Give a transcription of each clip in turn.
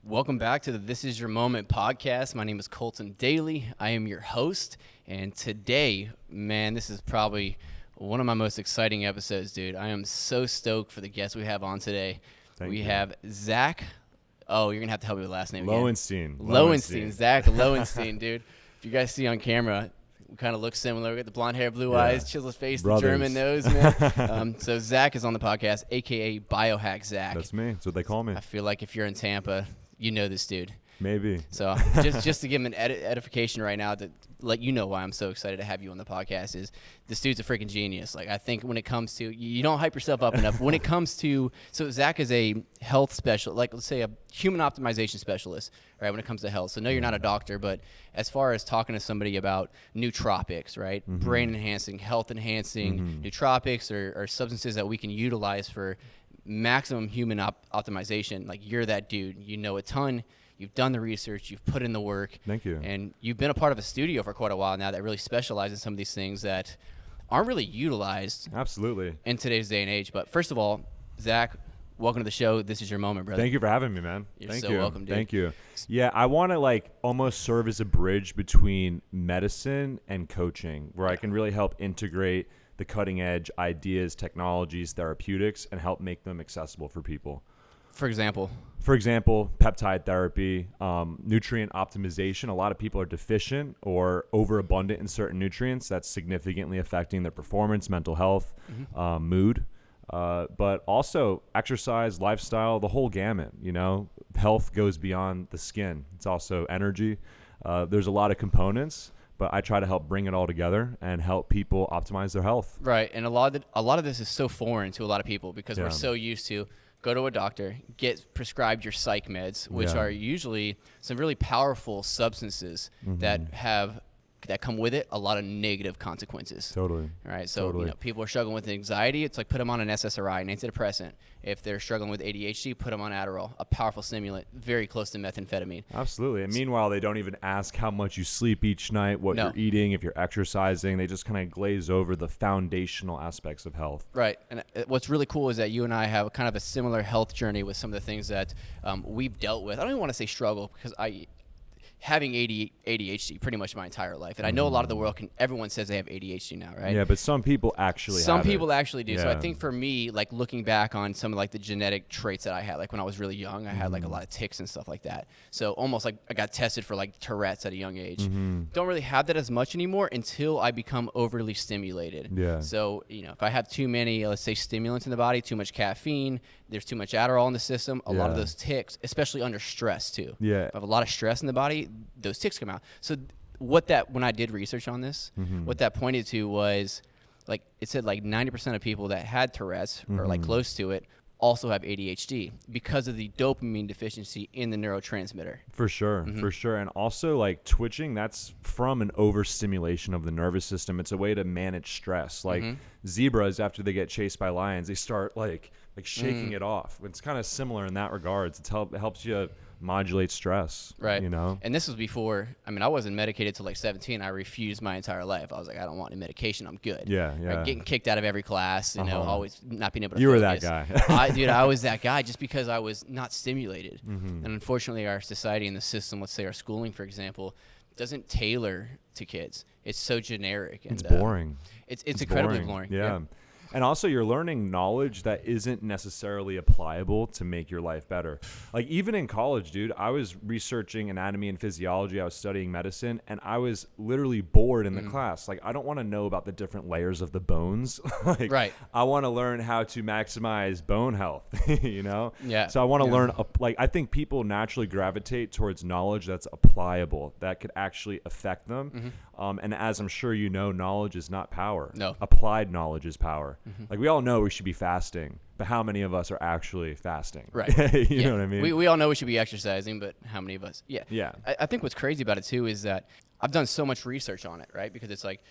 Welcome back to the This Is Your Moment podcast. My name is Colton Daly. I am your host, and today, man, this is probably one of my most exciting episodes, dude. I am so stoked for the guest we have on today. We have Zach. Oh, you're going to have to help me with the last name Lowenstein. Lowenstein. Zach Lowenstein, dude. If you guys see on camera, we kind of look similar. We got the blonde hair, blue eyes, chiseled face, Brothers. the German nose, man. So Zach is on the podcast, a.k.a. BioHackZack. That's me. That's what they call me. I feel like if you're in Tampa, you know this dude. Maybe. So just to give him an edification right now to let you know why I'm so excited to have you on the podcast is this dude's a freaking genius. Like, I think when it comes to, you don't hype yourself up enough. When it comes to, so Zach is a health specialist, like let's say a human optimization specialist, right, when it comes to health. So no, you're not a doctor, but as far as talking to somebody about nootropics, right, brain enhancing, health enhancing nootropics or substances that we can utilize for maximum human optimization, like you're that dude. You know a ton. You've done the research. You've put in the work. Thank you. And you've been a part of a studio for quite a while now that really specializes in some of these things that aren't really utilized Absolutely. in today's day and age. But first of all, Zach, welcome to the show. This is your moment, brother. Thank you for having me, man. You're Thank so you. welcome, dude. Thank you. Yeah, I want to like almost serve as a bridge between medicine and coaching, where I can really help integrate the cutting edge ideas, technologies, therapeutics, and help make them accessible for people. For example, peptide therapy, nutrient optimization. A lot of people are deficient or overabundant in certain nutrients. That's significantly affecting their performance, mental health, mood, but also exercise, lifestyle, the whole gamut. You know, health goes beyond the skin. It's also energy. There's a lot of components, but I try to help bring it all together and help people optimize their health. right? And a lot of this is so foreign to a lot of people because we're so used to go to a doctor, get prescribed your psych meds, which are usually some really powerful substances that come with it a lot of negative consequences. Totally. All right. So you know, people are struggling with anxiety. It's like put them on an SSRI, an antidepressant. If they're struggling with ADHD, put them on Adderall, a powerful stimulant, very close to methamphetamine. Absolutely. And meanwhile, they don't even ask how much you sleep each night, what you're eating, if you're exercising. They just kind of glaze over the foundational aspects of health. Right. And what's really cool is that you and I have kind of a similar health journey with some of the things that we've dealt with. I don't even want to say struggle because having ADHD pretty much my entire life. And I know a lot of the world everyone says they have ADHD now, right? Yeah, but some people actually actually do. Yeah. So I think for me, like looking back on some of like the genetic traits that I had, like when I was really young, I had like a lot of tics and stuff like that. So almost like I got tested for like Tourette's at a young age. Don't really have that as much anymore until I become overly stimulated. Yeah. So, you know, if I have too many, let's say stimulants in the body, too much caffeine, there's too much Adderall in the system, a lot of those tics, especially under stress too. Yeah. If I have a lot of stress in the body, those tics come out. So when I did research on this, what that pointed to was like, it said like 90% of people that had Tourette's or like close to it also have ADHD because of the dopamine deficiency in the neurotransmitter. For sure. And also like twitching, that's from an overstimulation of the nervous system. It's a way to manage stress. Like zebras, after they get chased by lions, they start like shaking it off. It's kind of similar in that regards. It helps you modulate stress, right? You know, and this was before. I mean, I wasn't medicated till like 17. I refused my entire life. I was like, I don't want any medication. I'm good. Yeah. Right? Getting kicked out of every class. You know, always not being able to. You focus. were that guy. I was that guy just because I was not stimulated. And unfortunately, our society and the system, let's say our schooling, for example, doesn't tailor to kids. It's so generic. And, it's boring. It's incredibly boring. Yeah. And also you're learning knowledge that isn't necessarily applicable to make your life better. Like even in college, dude, I was researching anatomy and physiology. I was studying medicine and I was literally bored in the class. Like I don't want to know about the different layers of the bones. Like right. I want to learn how to maximize bone health, you know? Yeah. So I want to learn, like I think people naturally gravitate towards knowledge that's applicable, that could actually affect them. And as I'm sure you know, knowledge is not power. No. Applied knowledge is power. Like we all know we should be fasting, but how many of us are actually fasting? Right. You know what I mean? We all know we should be exercising, but how many of us? Yeah. Yeah. I think what's crazy about it too is that I've done so much research on it, right? Because it's like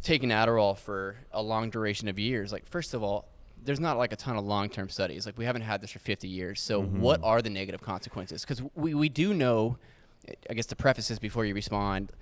taking Adderall for a long duration of years. Like first of all, there's not like a ton of long-term studies. Like we haven't had this for 50 years. So what are the negative consequences? Because we do know, I guess to preface this before you respond,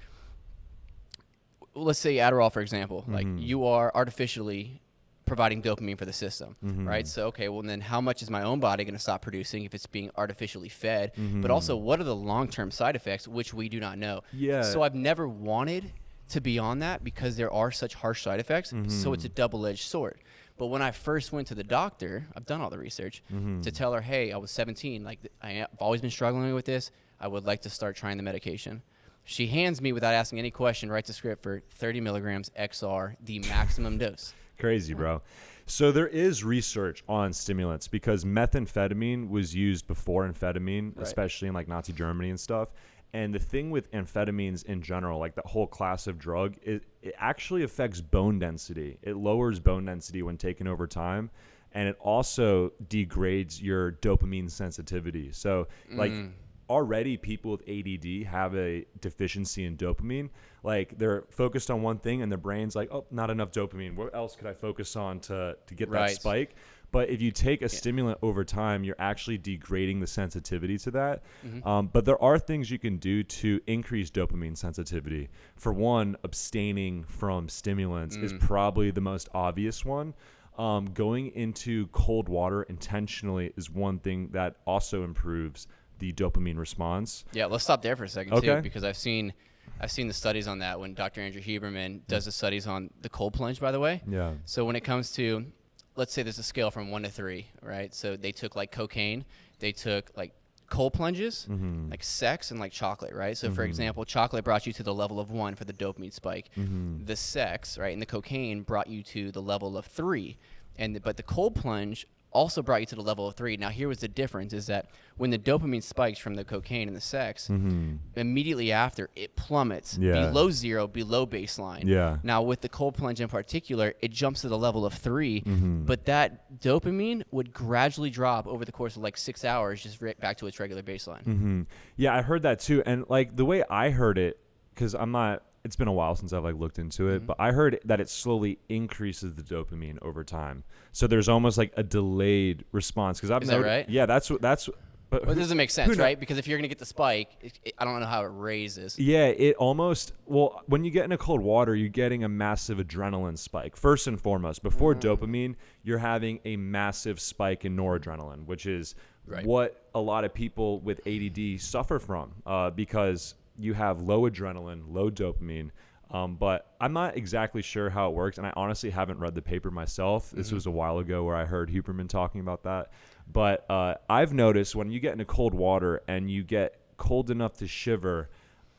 let's say Adderall, for example, like you are artificially providing dopamine for the system, right? So, okay, well, then how much is my own body going to stop producing if it's being artificially fed? But also, what are the long-term side effects, which we do not know? Yeah. So I've never wanted to be on that because there are such harsh side effects. So it's a double-edged sword. But when I first went to the doctor, I've done all the research, to tell her, hey, I was 17. Like, I've always been struggling with this. I would like to start trying the medication. She hands me, without asking any question, writes a script for 30 milligrams XR, the maximum dose. Crazy, bro. So there is research on stimulants because methamphetamine was used before amphetamine, especially in like Nazi Germany and stuff. And the thing with amphetamines in general, like that whole class of drug, it actually affects bone density. It lowers bone density when taken over time. And it also degrades your dopamine sensitivity. So like already people with ADD have a deficiency in dopamine. Like they're focused on one thing and their brain's like, oh, not enough dopamine. What else could I focus on to get that spike? But if you take a stimulant over time, you're actually degrading the sensitivity to that. But there are things you can do to increase dopamine sensitivity. For one, abstaining from stimulants is probably the most obvious one. Going into cold water intentionally is one thing that also improves the dopamine response. Yeah, let's stop there for a second too, because I've seen the studies on that when Dr. Andrew Huberman does the studies on the cold plunge, by the way. Yeah. So when it comes to, let's say there's a scale from 1 to 3, right? So they took like cocaine, they took like cold plunges, like sex, and like chocolate, right? So for example, chocolate brought you to the level of 1 for the dopamine spike. The sex, right, and the cocaine brought you to the level of 3. But the cold plunge also brought you to the level of 3. Now, here was the difference, is that when the dopamine spikes from the cocaine and the sex, immediately after, it plummets below 0, below baseline. Yeah. Now, with the cold plunge in particular, it jumps to the level of 3, but that dopamine would gradually drop over the course of like 6 hours, just right back to its regular baseline. Yeah, I heard that too. And like the way I heard it, because it's been a while since I've like looked into it, but I heard that it slowly increases the dopamine over time. So there's almost like a delayed response. Because Is that right? Yeah, that's. But Well, it doesn't make sense, right? Because if you're gonna get the spike, I don't know how it raises. Yeah, it almost. Well, when you get into cold water, you're getting a massive adrenaline spike. First and foremost, before dopamine, you're having a massive spike in noradrenaline, which is what a lot of people with ADD suffer from, because you have low adrenaline, low dopamine. But I'm not exactly sure how it works, and I honestly haven't read the paper myself. This was a while ago where I heard Huberman talking about that. But I've noticed when you get into cold water and you get cold enough to shiver,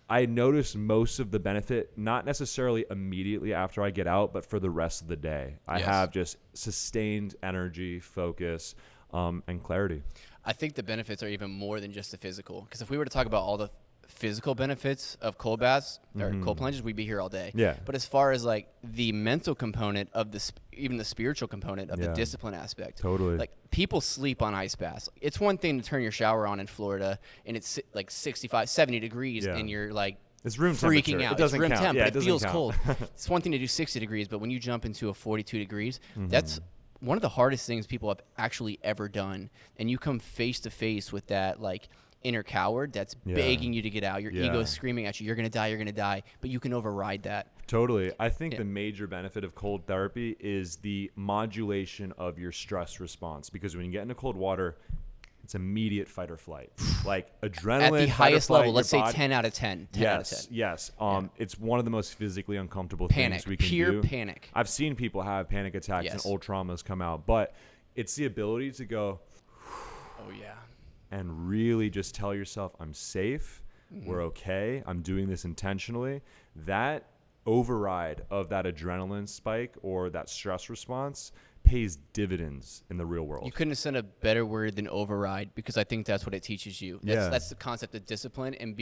I notice most of the benefit, not necessarily immediately after I get out, but for the rest of the day. I have just sustained energy, focus, and clarity. I think the benefits are even more than just the physical. Because if we were to talk about all the physical benefits of cold baths or cold plunges, we'd be here all day. Yeah. But as far as like the mental component of even the spiritual component of the discipline aspect, Totally. like people sleep on ice baths. It's one thing to turn your shower on in Florida and it's like 65, 70 degrees and you're like It's room freaking temperature. out. It doesn't it's room count. temp, Yeah, but it doesn't feels count. cold. It's one thing to do 60 degrees, but when you jump into a 42 degrees, that's one of the hardest things people have actually ever done. And you come face to face with that like inner coward that's begging you to get out. Your ego is screaming at you, you're going to die, but you can override that. Totally. I think the major benefit of cold therapy is the modulation of your stress response, because when you get into cold water, it's immediate fight or flight. Like adrenaline At the highest level, let's say body, 10 out of 10. 10 out of 10. Yes. It's one of the most physically uncomfortable things we can Pure do. panic. I've seen people have panic attacks and old traumas come out, but it's the ability to go, oh yeah, and really just tell yourself, I'm safe, we're okay, I'm doing this intentionally. That override of that adrenaline spike or that stress response pays dividends in the real world. You couldn't have said a better word than override, because I think that's what it teaches you. That's the concept of discipline and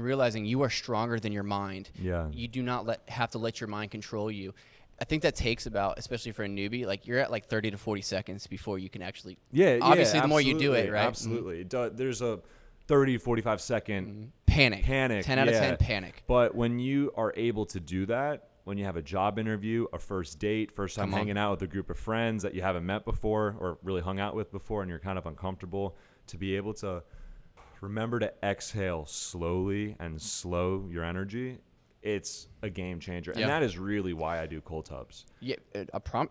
realizing you are stronger than your mind. Yeah. You do not have to let your mind control you. I think that takes about, especially for a newbie, like you're at like 30 to 40 seconds before you can actually. Obviously, the more you do it, right? Absolutely. There's a 30, 45 second panic. 10 out of 10 panic. But when you are able to do that, when you have a job interview, a first date, first time hanging out with a group of friends that you haven't met before or really hung out with before, and you're kind of uncomfortable, to be able to remember to exhale slowly and slow your energy, it's a game changer. Yeah. And that is really why I do cold tubs. Yeah,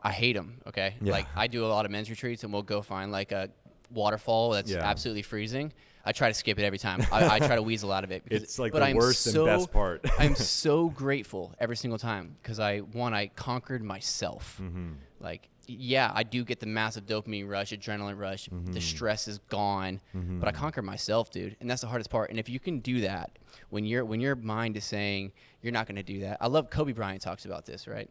I hate them. Okay, Yeah. like I do a lot of men's retreats, and we'll go find like a waterfall that's absolutely freezing. I try to skip it every time. I try to weasel out of it. Because, it's like the worst and best part. I'm so grateful every single time because I conquered myself. Like, yeah, I do get the massive dopamine rush, adrenaline rush. The stress is gone, but I conquered myself, dude. And that's the hardest part. And if you can do that, when your mind is saying you're not going to do that. I love Kobe Bryant talks about this, right?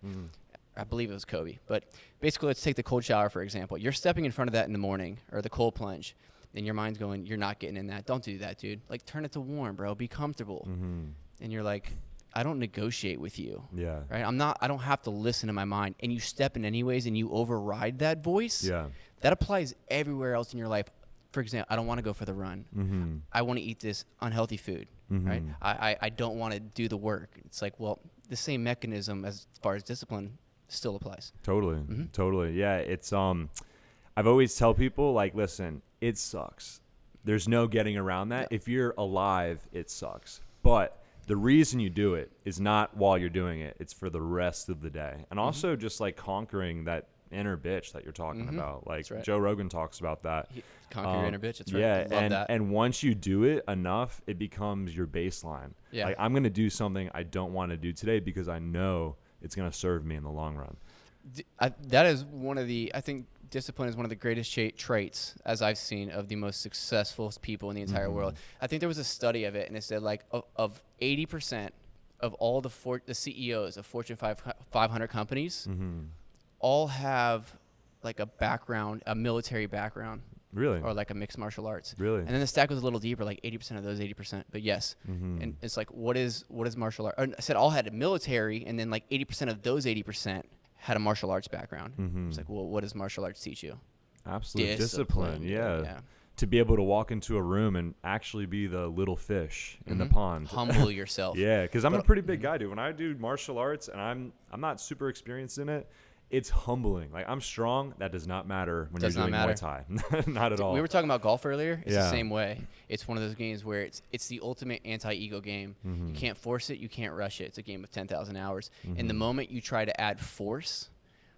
I believe it was Kobe. But basically, let's take the cold shower, for example. You're stepping in front of that in the morning, or the cold plunge, and your mind's going, you're not getting in that. Don't do that, dude. Like, turn it to warm, bro. Be comfortable. And you're like, I don't negotiate with you. Yeah. Right? I don't have to listen to my mind. And you step in anyways, and you override that voice. Yeah. That applies everywhere else in your life. For example, I don't want to go for the run. I want to eat this unhealthy food. Right? I don't want to do the work. It's like, well, the same mechanism as far as discipline still applies. Totally. Yeah. It's, I've always tell people, like, listen, it sucks. There's no getting around that. If you're alive, it sucks. But the reason you do it is not while you're doing it. It's for the rest of the day. And also just like conquering that inner bitch that you're talking about. Like Joe Rogan talks about that. Conquer your inner bitch. That's right. Yeah. I love that. And once you do it enough, it becomes your baseline. Yeah. Like, I'm going to do something I don't want to do today because I know it's going to serve me in the long run. That is one of the, I think discipline is one of the greatest traits, as I've seen, of the most successful people in the entire world. I think there was a study of it, and it said like of 80% of all the CEOs of Fortune 500 companies all have like a military background. Really? Or like a mixed martial arts. Really? And then the stack was a little deeper, like 80% of those 80%. But yes. And it's like, what is martial art? I said all had a military, and then like 80% of those 80% had a martial arts background. It's like, well, what does martial arts teach you? Absolute discipline. Yeah. To be able to walk into a room and actually be the little fish in the pond. Humble yourself. Yeah, because I'm a pretty big guy, dude. When I do martial arts and I'm not super experienced in it, it's humbling. Like, I'm strong. That does not matter when you're doing Muay Thai. Not at all. We were talking about golf earlier. It's the same way. It's one of those games where it's the ultimate anti-ego game. You can't force it. You can't rush it. It's a game of 10,000 hours. And the moment you try to add force,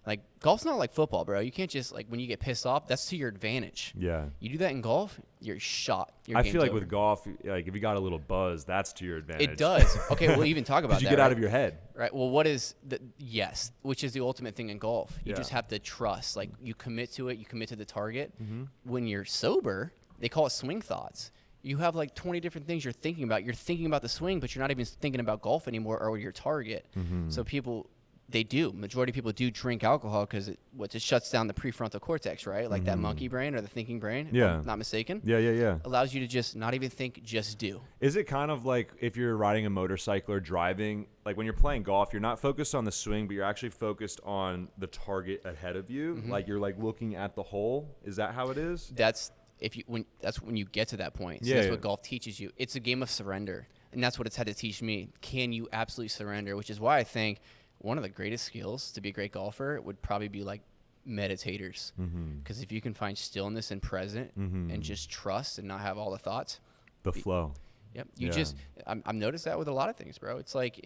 like, golf's not like football, bro. You can't just, like, when you get pissed off, that's to your advantage. Yeah. You do that in golf, you're shot. I feel like with golf, like, if you got a little buzz, that's to your advantage. It does. Okay, we'll even talk about that. You get out of your head. Right. Well, yes, which is the ultimate thing in golf. You just have to trust. Like, you commit to it. You commit to the target. When you're sober, they call it swing thoughts. You have like 20 different things you're thinking about. You're thinking about the swing, but you're not even thinking about golf anymore or your target. So majority of people do drink alcohol because it shuts down the prefrontal cortex, right? Like that monkey brain or the thinking brain, if I'm not mistaken. Yeah. Allows you to just not even think, just do. Is it kind of like if you're riding a motorcycle or driving, like when you're playing golf, you're not focused on the swing, but you're actually focused on the target ahead of you? Like, you're like looking at the hole? Is that how it is? That's when you get to that point. So that's what golf teaches you. It's a game of surrender. And that's what it's had to teach me. Can you absolutely surrender? Which is why I think one of the greatest skills to be a great golfer would probably be like meditators. Because if you can find stillness and present and just trust and not have all the thoughts. The flow. Yep. I've noticed that with a lot of things, bro. It's like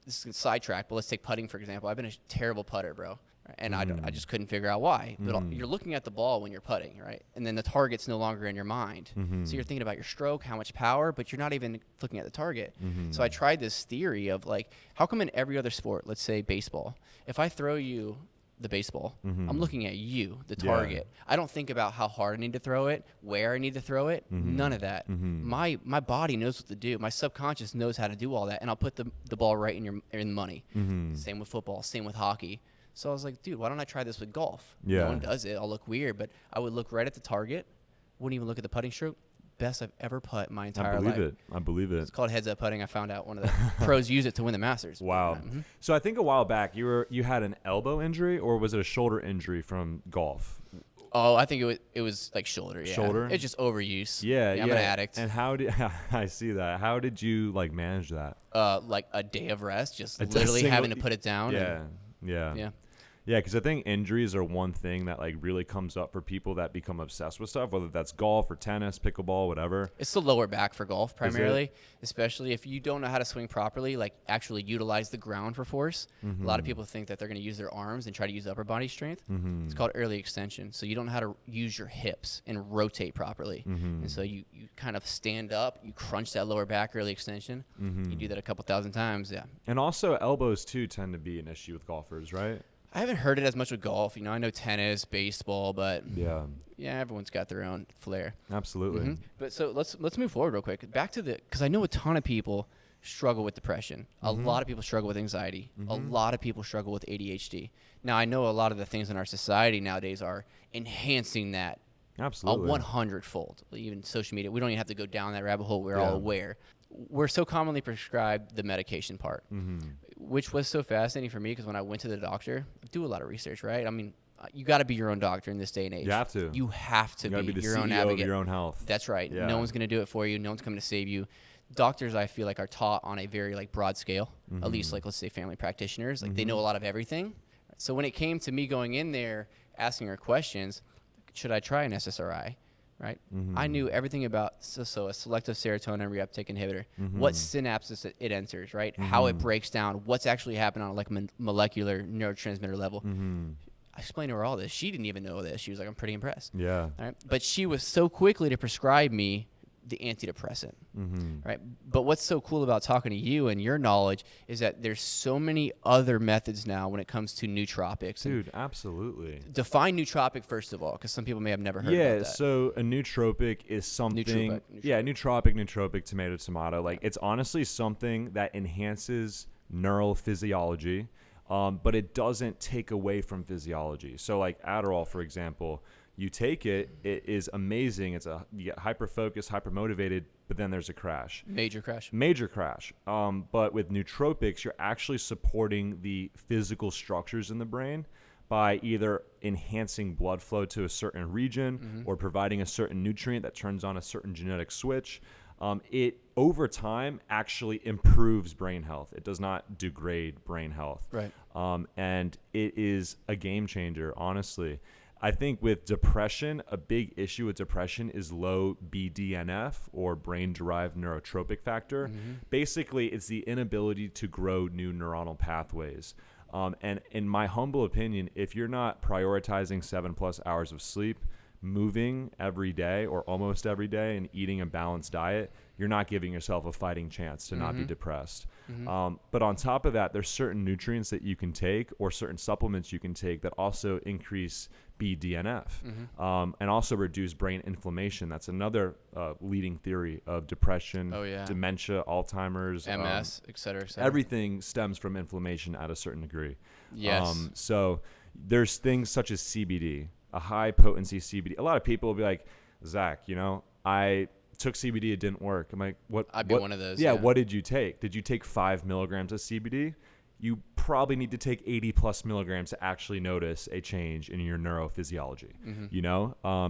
this is sidetrack, but let's take putting, for example. I've been a terrible putter, bro. And I just couldn't figure out why. But you're looking at the ball when you're putting, right? And then the target's no longer in your mind. So you're thinking about your stroke, how much power, but you're not even looking at the target. So I tried this theory of like, how come in every other sport, let's say baseball, if I throw you the baseball, I'm looking at you, the target. I don't think about how hard I need to throw it, where I need to throw it, none of that. My body knows what to do. My subconscious knows how to do all that, and I'll put the ball right in the money. Same with football, same with hockey. So I was like, dude, why don't I try this with golf? No one does it. I'll look weird, but I would look right at the target, wouldn't even look at the putting stroke. Best I've ever putt in my entire life. I believe it. It's called heads-up putting. I found out one of the pros use it to win the Masters. Wow. So I think a while back you had an elbow injury, or was it a shoulder injury from golf? Oh, I think it was like shoulder. Yeah. Shoulder? It's just overuse. Yeah. I'm an addict. And how did I see that? How did you like manage that? Like a day of rest, just literally having to put it down. Yeah. Yeah, because I think injuries are one thing that like really comes up for people that become obsessed with stuff, whether that's golf or tennis, pickleball, whatever. It's the lower back for golf primarily, especially if you don't know how to swing properly, like actually utilize the ground for force. A lot of people think that they're going to use their arms and try to use upper body strength. It's called early extension. So you don't know how to use your hips and rotate properly. And so you kind of stand up, you crunch that lower back early extension. You do that a couple thousand times, yeah. And also elbows too tend to be an issue with golfers, right? I haven't heard it as much with golf. You know, I know tennis, baseball, but Yeah, everyone's got their own flair. absolutely. But so let's move forward real quick. Back to because I know a ton of people struggle with depression. A lot of people struggle with anxiety. A lot of people struggle with ADHD. Now, I know a lot of the things in our society nowadays are enhancing that Absolutely. 100-fold. Even social media, we don't even have to go down that rabbit hole. We're all aware. We're so commonly prescribed the medication part, which was so fascinating for me because when I went to the doctor, I do a lot of research, right? I mean, you got to be your own doctor in this day and age. You have to. You have to You be the your CEO own advocate. of your own health. That's right. Yeah. No one's going to do it for you. No one's coming to save you. Doctors, I feel like, are taught on a very like broad scale. At least, like, let's say family practitioners, like they know a lot of everything. So when it came to me going in there, asking her questions, should I try an SSRI? Right? I knew everything about so a selective serotonin reuptake inhibitor, what synapses it enters, right? How it breaks down, what's actually happening on like molecular neurotransmitter level. I explained to her all this. She didn't even know this. She was like, I'm pretty impressed. Yeah. All right? But she was so quickly to prescribe me the antidepressant, right? But what's so cool about talking to you and your knowledge is that there's so many other methods now when it comes to nootropics. Dude, absolutely. Define nootropic first of all, because some people may have never heard about Yeah, that. so a nootropic is something. Nootropic. Yeah, nootropic, tomato. Like it's honestly something that enhances neural physiology, but it doesn't take away from physiology. So like Adderall, for example. You take it, it is amazing. You get hyper focused, hyper motivated, but then there's a crash. Major crash. But with nootropics, you're actually supporting the physical structures in the brain by either enhancing blood flow to a certain region or providing a certain nutrient that turns on a certain genetic switch. It over time actually improves brain health. It does not degrade brain health. Right. And it is a game changer, honestly. I think with depression, a big issue with depression is low BDNF or brain-derived neurotropic factor. Basically, it's the inability to grow new neuronal pathways. And in my humble opinion, if you're not prioritizing 7+ hours of sleep, moving every day or almost every day, and eating a balanced diet, you're not giving yourself a fighting chance to not be depressed. But on top of that, there's certain nutrients that you can take or certain supplements you can take that also increase BDNF and also reduce brain inflammation. That's another leading theory of depression, dementia, Alzheimer's, MS, et cetera, et cetera. Everything stems from inflammation at a certain degree. Yes. So there's things such as CBD, a high potency CBD. A lot of people will be like, Zach, I took CBD, it didn't work. I'm like, what? I'd be one of those. Yeah, what did you take? Did you take 5 milligrams of CBD? You probably need to take 80+ milligrams to actually notice a change in your neurophysiology.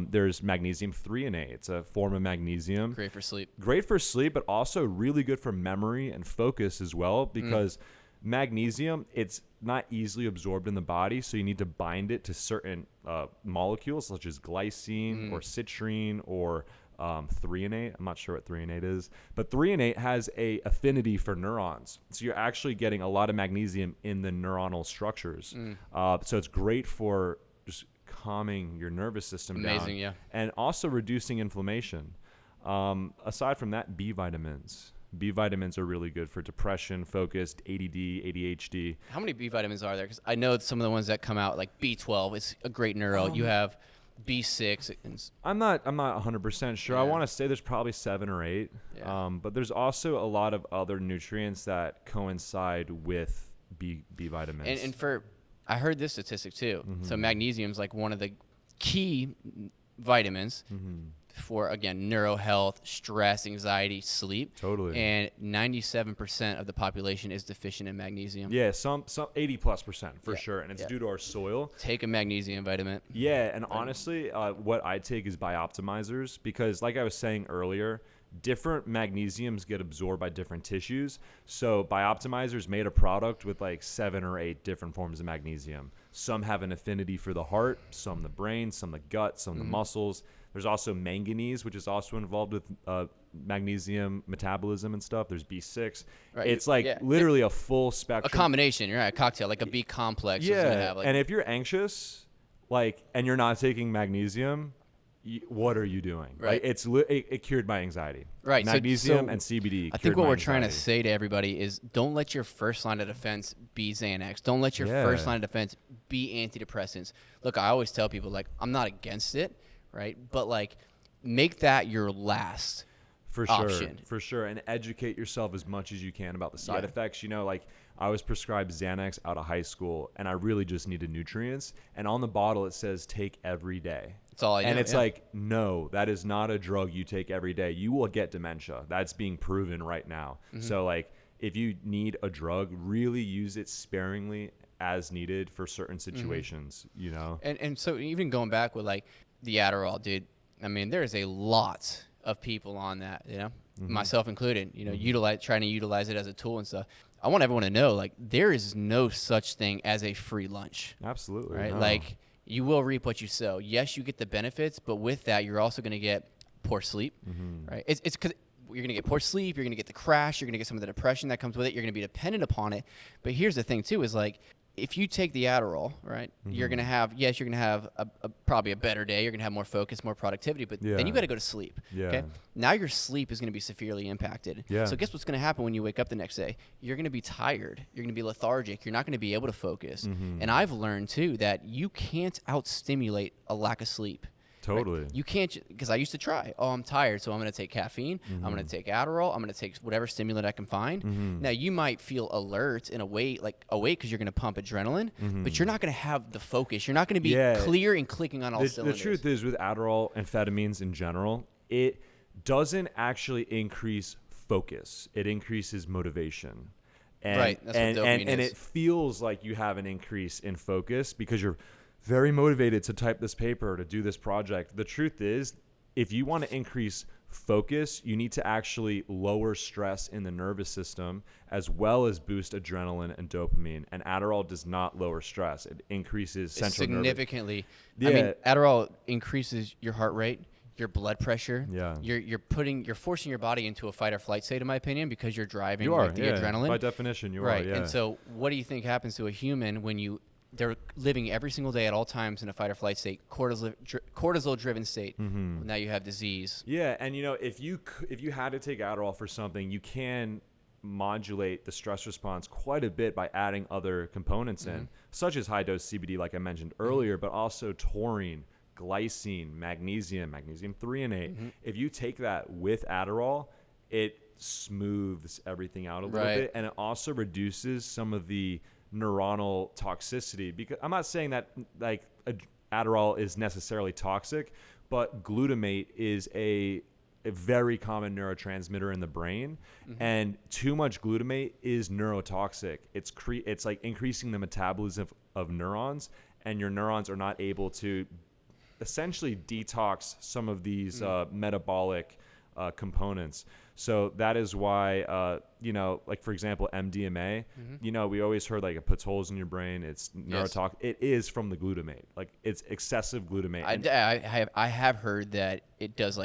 There's magnesium threonate. It's a form of magnesium. Great for sleep. But also really good for memory and focus as well, because magnesium, it's not easily absorbed in the body, so you need to bind it to certain molecules such as glycine or citrine or threonate. I'm not sure what threonate is, but threonate has a affinity for neurons. So you're actually getting a lot of magnesium in the neuronal structures. So it's great for just calming your nervous system down. Amazing, yeah. And also reducing inflammation. Aside from that, B vitamins. B vitamins are really good for depression, focused, ADD, ADHD. How many B vitamins are there? Because I know some of the ones that come out, like B12, is a great neuro. You have B6. I'm not 100% sure. Yeah. I want to say there's probably 7 or 8. Yeah. But there's also a lot of other nutrients that coincide with B vitamins. And I heard this statistic too. So magnesium is like one of the key vitamins for, again, neuro health, stress, anxiety, sleep. Totally. And 97% of the population is deficient in magnesium. Yeah, some 80+% for sure, and it's due to our soil. Take a magnesium vitamin. Yeah, and honestly, what I take is Bioptimizers, because like I was saying earlier, different magnesiums get absorbed by different tissues. So Bioptimizers made a product with like 7 or 8 different forms of magnesium. Some have an affinity for the heart, some the brain, some the gut, some the muscles. There's also manganese, which is also involved with magnesium metabolism and stuff. There's B6. Right. It's like literally a full spectrum. A combination, you're right, a cocktail, like a B complex. Yeah, and if you're anxious, and you're not taking magnesium, what are you doing? Right. It cured my anxiety. Right. Magnesium and CBD. I think what we're trying to say to everybody is don't let your first line of defense be Xanax. Don't let your first line of defense be antidepressants. Look, I always tell people, I'm not against it, right? But, make that your last option. For sure. And educate yourself as much as you can about the side effects. I was prescribed Xanax out of high school, and I really just needed nutrients. And on the bottle, it says take every day. That's all I know. And it's no, that is not a drug you take every day. You will get dementia. That's being proven right now. Mm-hmm. So, if you need a drug, really use it sparingly as needed for certain situations, And so even going back with, the Adderall, dude, I mean, there's a lot of people on that, myself included, trying to utilize it as a tool and stuff. I want everyone to know, there is no such thing as a free lunch. Absolutely. Right? No. You will reap what you sow. Yes, you get the benefits, but with that, you're also going to get poor sleep, right? It's because you're going to get poor sleep. You're going to get the crash. You're going to get some of the depression that comes with it. You're going to be dependent upon it. But here's the thing, too, is if you take the Adderall, right, you're going to have, probably a better day. You're going to have more focus, more productivity, but then you got to go to sleep. Yeah. Okay. Now your sleep is going to be severely impacted. Yeah. So guess what's going to happen when you wake up the next day? You're going to be tired. You're going to be lethargic. You're not going to be able to focus. And I've learned too that you can't outstimulate a lack of sleep. Totally. Right? You can't, because I used to try. Oh, I'm tired, so I'm going to take caffeine. I'm going to take Adderall. I'm going to take whatever stimulant I can find. Now, you might feel alert and awake because you're going to pump adrenaline, but you're not going to have the focus. You're not going to be clear and clicking on all cylinders. The truth is, with Adderall and amphetamines in general, it doesn't actually increase focus. It increases motivation. Right. That's what dopamine is. And it feels like you have an increase in focus because you're very motivated to type this paper, to do this project. The truth is, if you want to increase focus, you need to actually lower stress in the nervous system as well as boost adrenaline and dopamine. And Adderall does not lower stress. It increases central significantly. nervous. I mean, Adderall increases your heart rate, your blood pressure. Yeah. You're forcing your body into a fight or flight state, in my opinion, because you're driving the adrenaline. By definition, you right. are. Yeah. And so what do you think happens to a human when they're living every single day at all times in a fight or flight state, cortisol-driven state? Now you have disease. Yeah, and if you had to take Adderall for something, you can modulate the stress response quite a bit by adding other components in, such as high-dose CBD, like I mentioned earlier, but also taurine, glycine, magnesium threonate. If you take that with Adderall, it smooths everything out a little bit, and it also reduces some of the neuronal toxicity. Because I'm not saying that Adderall is necessarily toxic, but glutamate is a very common neurotransmitter in the brain, and too much glutamate is neurotoxic. It's increasing the metabolism of neurons, and your neurons are not able to essentially detox some of these metabolic components. So that is why, for example, MDMA, we always heard it puts holes in your brain. It's neurotoxic. It is from the glutamate. It's excessive glutamate. I have heard that it does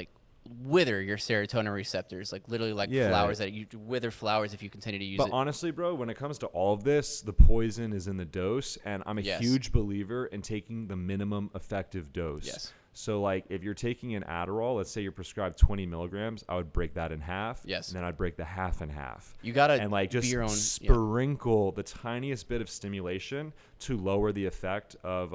wither your serotonin receptors, flowers, that you wither flowers if you continue to use it. But honestly, bro, when it comes to all of this, the poison is in the dose, and I'm a huge believer in taking the minimum effective dose. Yes. So if you're taking an Adderall, let's say you're prescribed 20 milligrams, I would break that in half. Yes. And then I'd break the half in half. You gotta just be your own, sprinkle the tiniest bit of stimulation to lower the effect of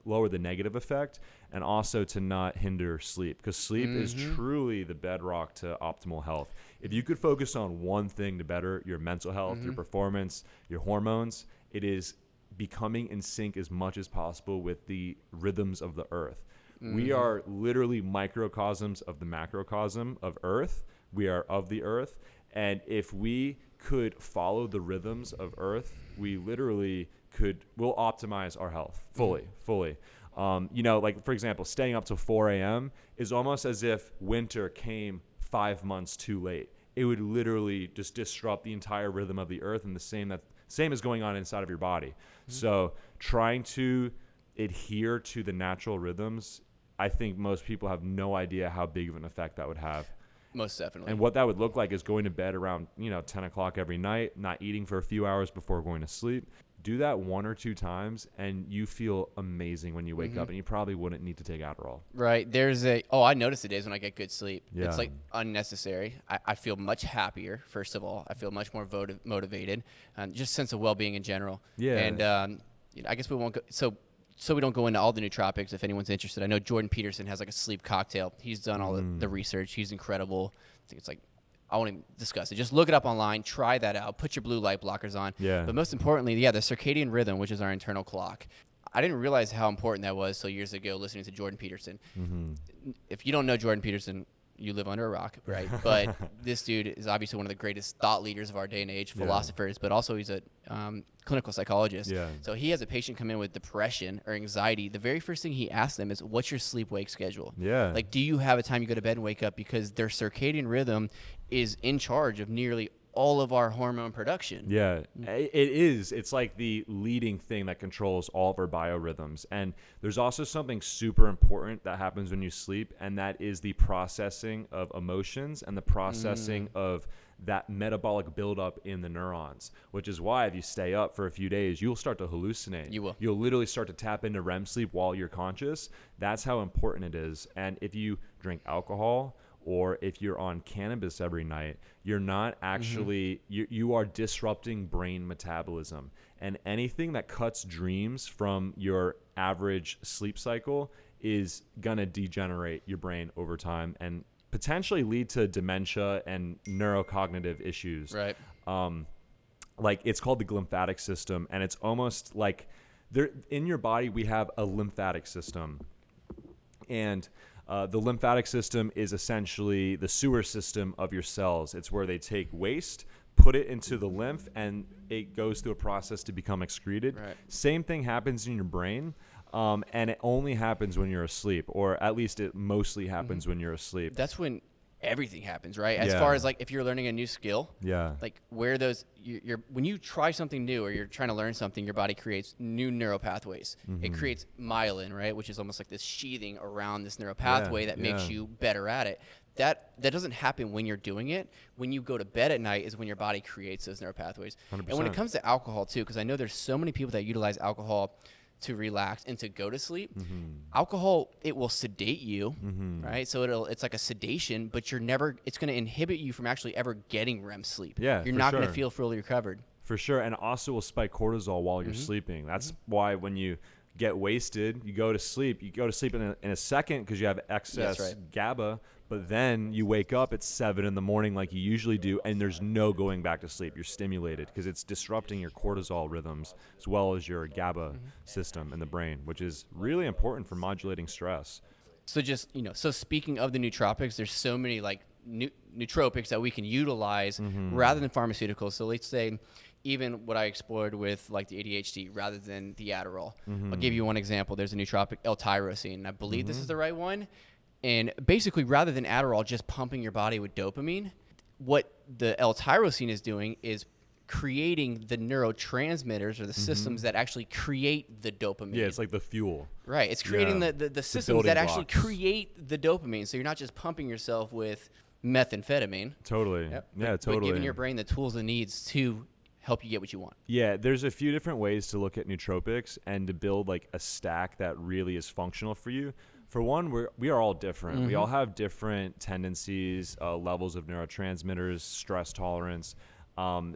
lower the negative effect, and also to not hinder sleep, because sleep is truly the bedrock to optimal health. If you could focus on one thing to better your mental health, your performance, your hormones, it is becoming in sync as much as possible with the rhythms of the earth. We are literally microcosms of the macrocosm of Earth. We are of the Earth. And if we could follow the rhythms of Earth, we literally we'll optimize our health fully. For example, staying up till 4 a.m. is almost as if winter came 5 months too late. It would literally just disrupt the entire rhythm of the Earth, and the Same is going on inside of your body. So trying to adhere to the natural rhythms, I think most people have no idea how big of an effect that would have. Most definitely. And what that would look like is going to bed around 10 o'clock every night, not eating for a few hours before going to sleep. Do that 1 or 2 times, and you feel amazing when you wake up, and you probably wouldn't need to take Adderall. Right. I notice the days when I get good sleep. Yeah. It's like unnecessary. I feel much happier, first of all. I feel much more motivated, just sense of well-being in general. Yeah. And I guess we won't go. So we don't go into all the nootropics if anyone's interested. I know Jordan Peterson has like a sleep cocktail. He's done all the research. He's incredible. I think it's like, I won't even discuss it. Just look it up online. Try that out. Put your blue light blockers on. Yeah. But most importantly, the circadian rhythm, which is our internal clock. I didn't realize how important that was till years ago listening to Jordan Peterson. If you don't know Jordan Peterson, you live under a rock, right? But this dude is obviously one of the greatest thought leaders of our day and age, philosophers, but also he's a clinical psychologist. Yeah. So he has a patient come in with depression or anxiety. The very first thing he asks them is, what's your sleep-wake schedule? Yeah. Like, do you have a time you go to bed and wake up? Because their circadian rhythm is in charge of nearly all of our hormone production. Yeah, it is. It's like the leading thing that controls all of our biorhythms. And there's also something super important that happens when you sleep, and that is the processing of emotions and the processing of that metabolic buildup in the neurons, which is why if you stay up for a few days, you'll start to hallucinate. You will. You'll literally start to tap into REM sleep while you're conscious. That's how important it is. And if you drink alcohol, or if you're on cannabis every night, you're not actually, you are disrupting brain metabolism. And anything that cuts dreams from your average sleep cycle is going to degenerate your brain over time and potentially lead to dementia and neurocognitive issues. Right. Like it's called the lymphatic system, and it's almost like there in your body we have a lymphatic system. And the lymphatic system is essentially the sewer system of your cells. It's where they take waste, put it into the lymph, and it goes through a process to become excreted. Right. Same thing happens in your brain, and it only happens when you're asleep, or at least it mostly happens when you're asleep. That's when everything happens, right? As far as like if you're learning a new skill, like where those when you try something new or you're trying to learn something, your body creates new neural pathways. It creates myelin, right, which is almost like this sheathing around this neural pathway that makes you better at it. That doesn't happen when you're doing it. When you go to bed at night is when your body creates those neural pathways. 100%. And when it comes to alcohol too, because I know there's so many people that utilize alcohol to relax and to go to sleep. Alcohol, it will sedate you, right? So it's like a sedation, but it's going to inhibit you from actually ever getting REM sleep. Yeah, you're not going to feel fully recovered. For sure, and also will spike cortisol while you're sleeping. That's why when you get wasted, you go to sleep. You go to sleep in a second because you have excess GABA, but then you wake up at 7 in the morning like you usually do, and there's no going back to sleep. You're stimulated because it's disrupting your cortisol rhythms as well as your GABA system in the brain, which is really important for modulating stress. So so speaking of the nootropics, there's so many like nootropics that we can utilize rather than pharmaceuticals. So let's say even what I explored with like the ADHD rather than the Adderall. I'll give you one example. There's a nootropic, L-tyrosine. I believe this is the right one. And basically, rather than Adderall just pumping your body with dopamine, what the L-tyrosine is doing is creating the neurotransmitters or the systems that actually create the dopamine. Yeah, it's like the fuel. Right. It's creating the systems that actually create the dopamine. So you're not just pumping yourself with methamphetamine. Totally. Totally. But giving your brain the tools it needs to help you get what you want. Yeah, there's a few different ways to look at nootropics and to build like a stack that really is functional for you. For one, we are all different. We all have different tendencies, levels of neurotransmitters, stress tolerance.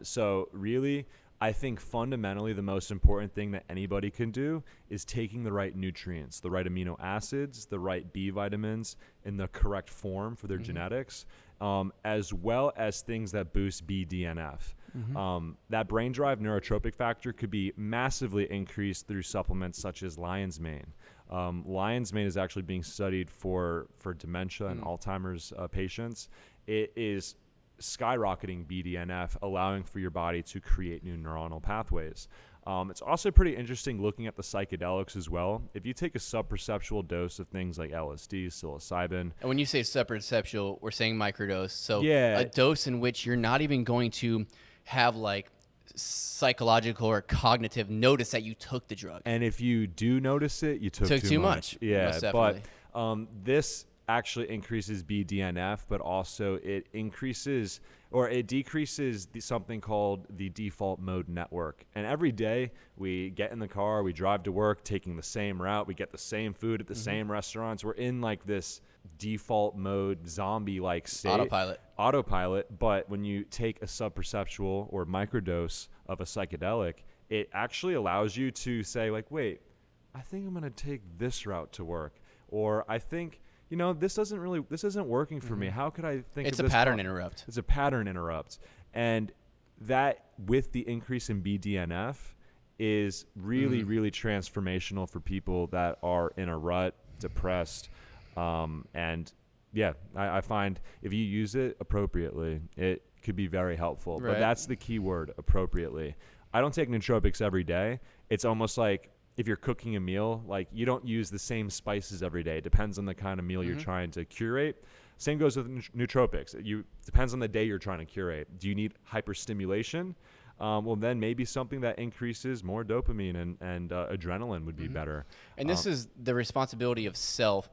So really, I think fundamentally the most important thing that anybody can do is taking the right nutrients, the right amino acids, the right B vitamins in the correct form for their genetics, as well as things that boost BDNF. That brain drive neurotropic factor could be massively increased through supplements such as lion's mane. Lion's mane is actually being studied for dementia and Alzheimer's patients. It is skyrocketing BDNF, allowing for your body to create new neuronal pathways. It's also pretty interesting looking at the psychedelics as well. If you take a subperceptual dose of things like LSD, psilocybin. And when you say subperceptual, we're saying microdose. So a dose in which you're not even going to have like psychological or cognitive notice that you took the drug. And if you do notice it, you took too much. Yeah, Most definitely. but this actually increases BDNF, but also it increases or it decreases something called the default mode network. And every day we get in the car, we drive to work, taking the same route, we get the same food at the same restaurants. We're in like this default mode zombie-like state. Autopilot. But when you take a subperceptual or microdose of a psychedelic, it actually allows you to say like, wait, I think I'm going to take this route to work. Or I think, this isn't working for me. How could I think it's of a this pattern interrupt. It's a pattern interrupt. And that, with the increase in BDNF, is really, really transformational for people that are in a rut, depressed. And yeah, I find if you use it appropriately, it could be very helpful. Right. But that's the key word, appropriately. I don't take nootropics every day. It's almost like if you're cooking a meal, like you don't use the same spices every day. It depends on the kind of meal you're trying to curate. Same goes with nootropics. Depends on the day you're trying to curate. Do you need hyperstimulation? Well, then maybe something that increases more dopamine and adrenaline would be better. And this is the responsibility of self.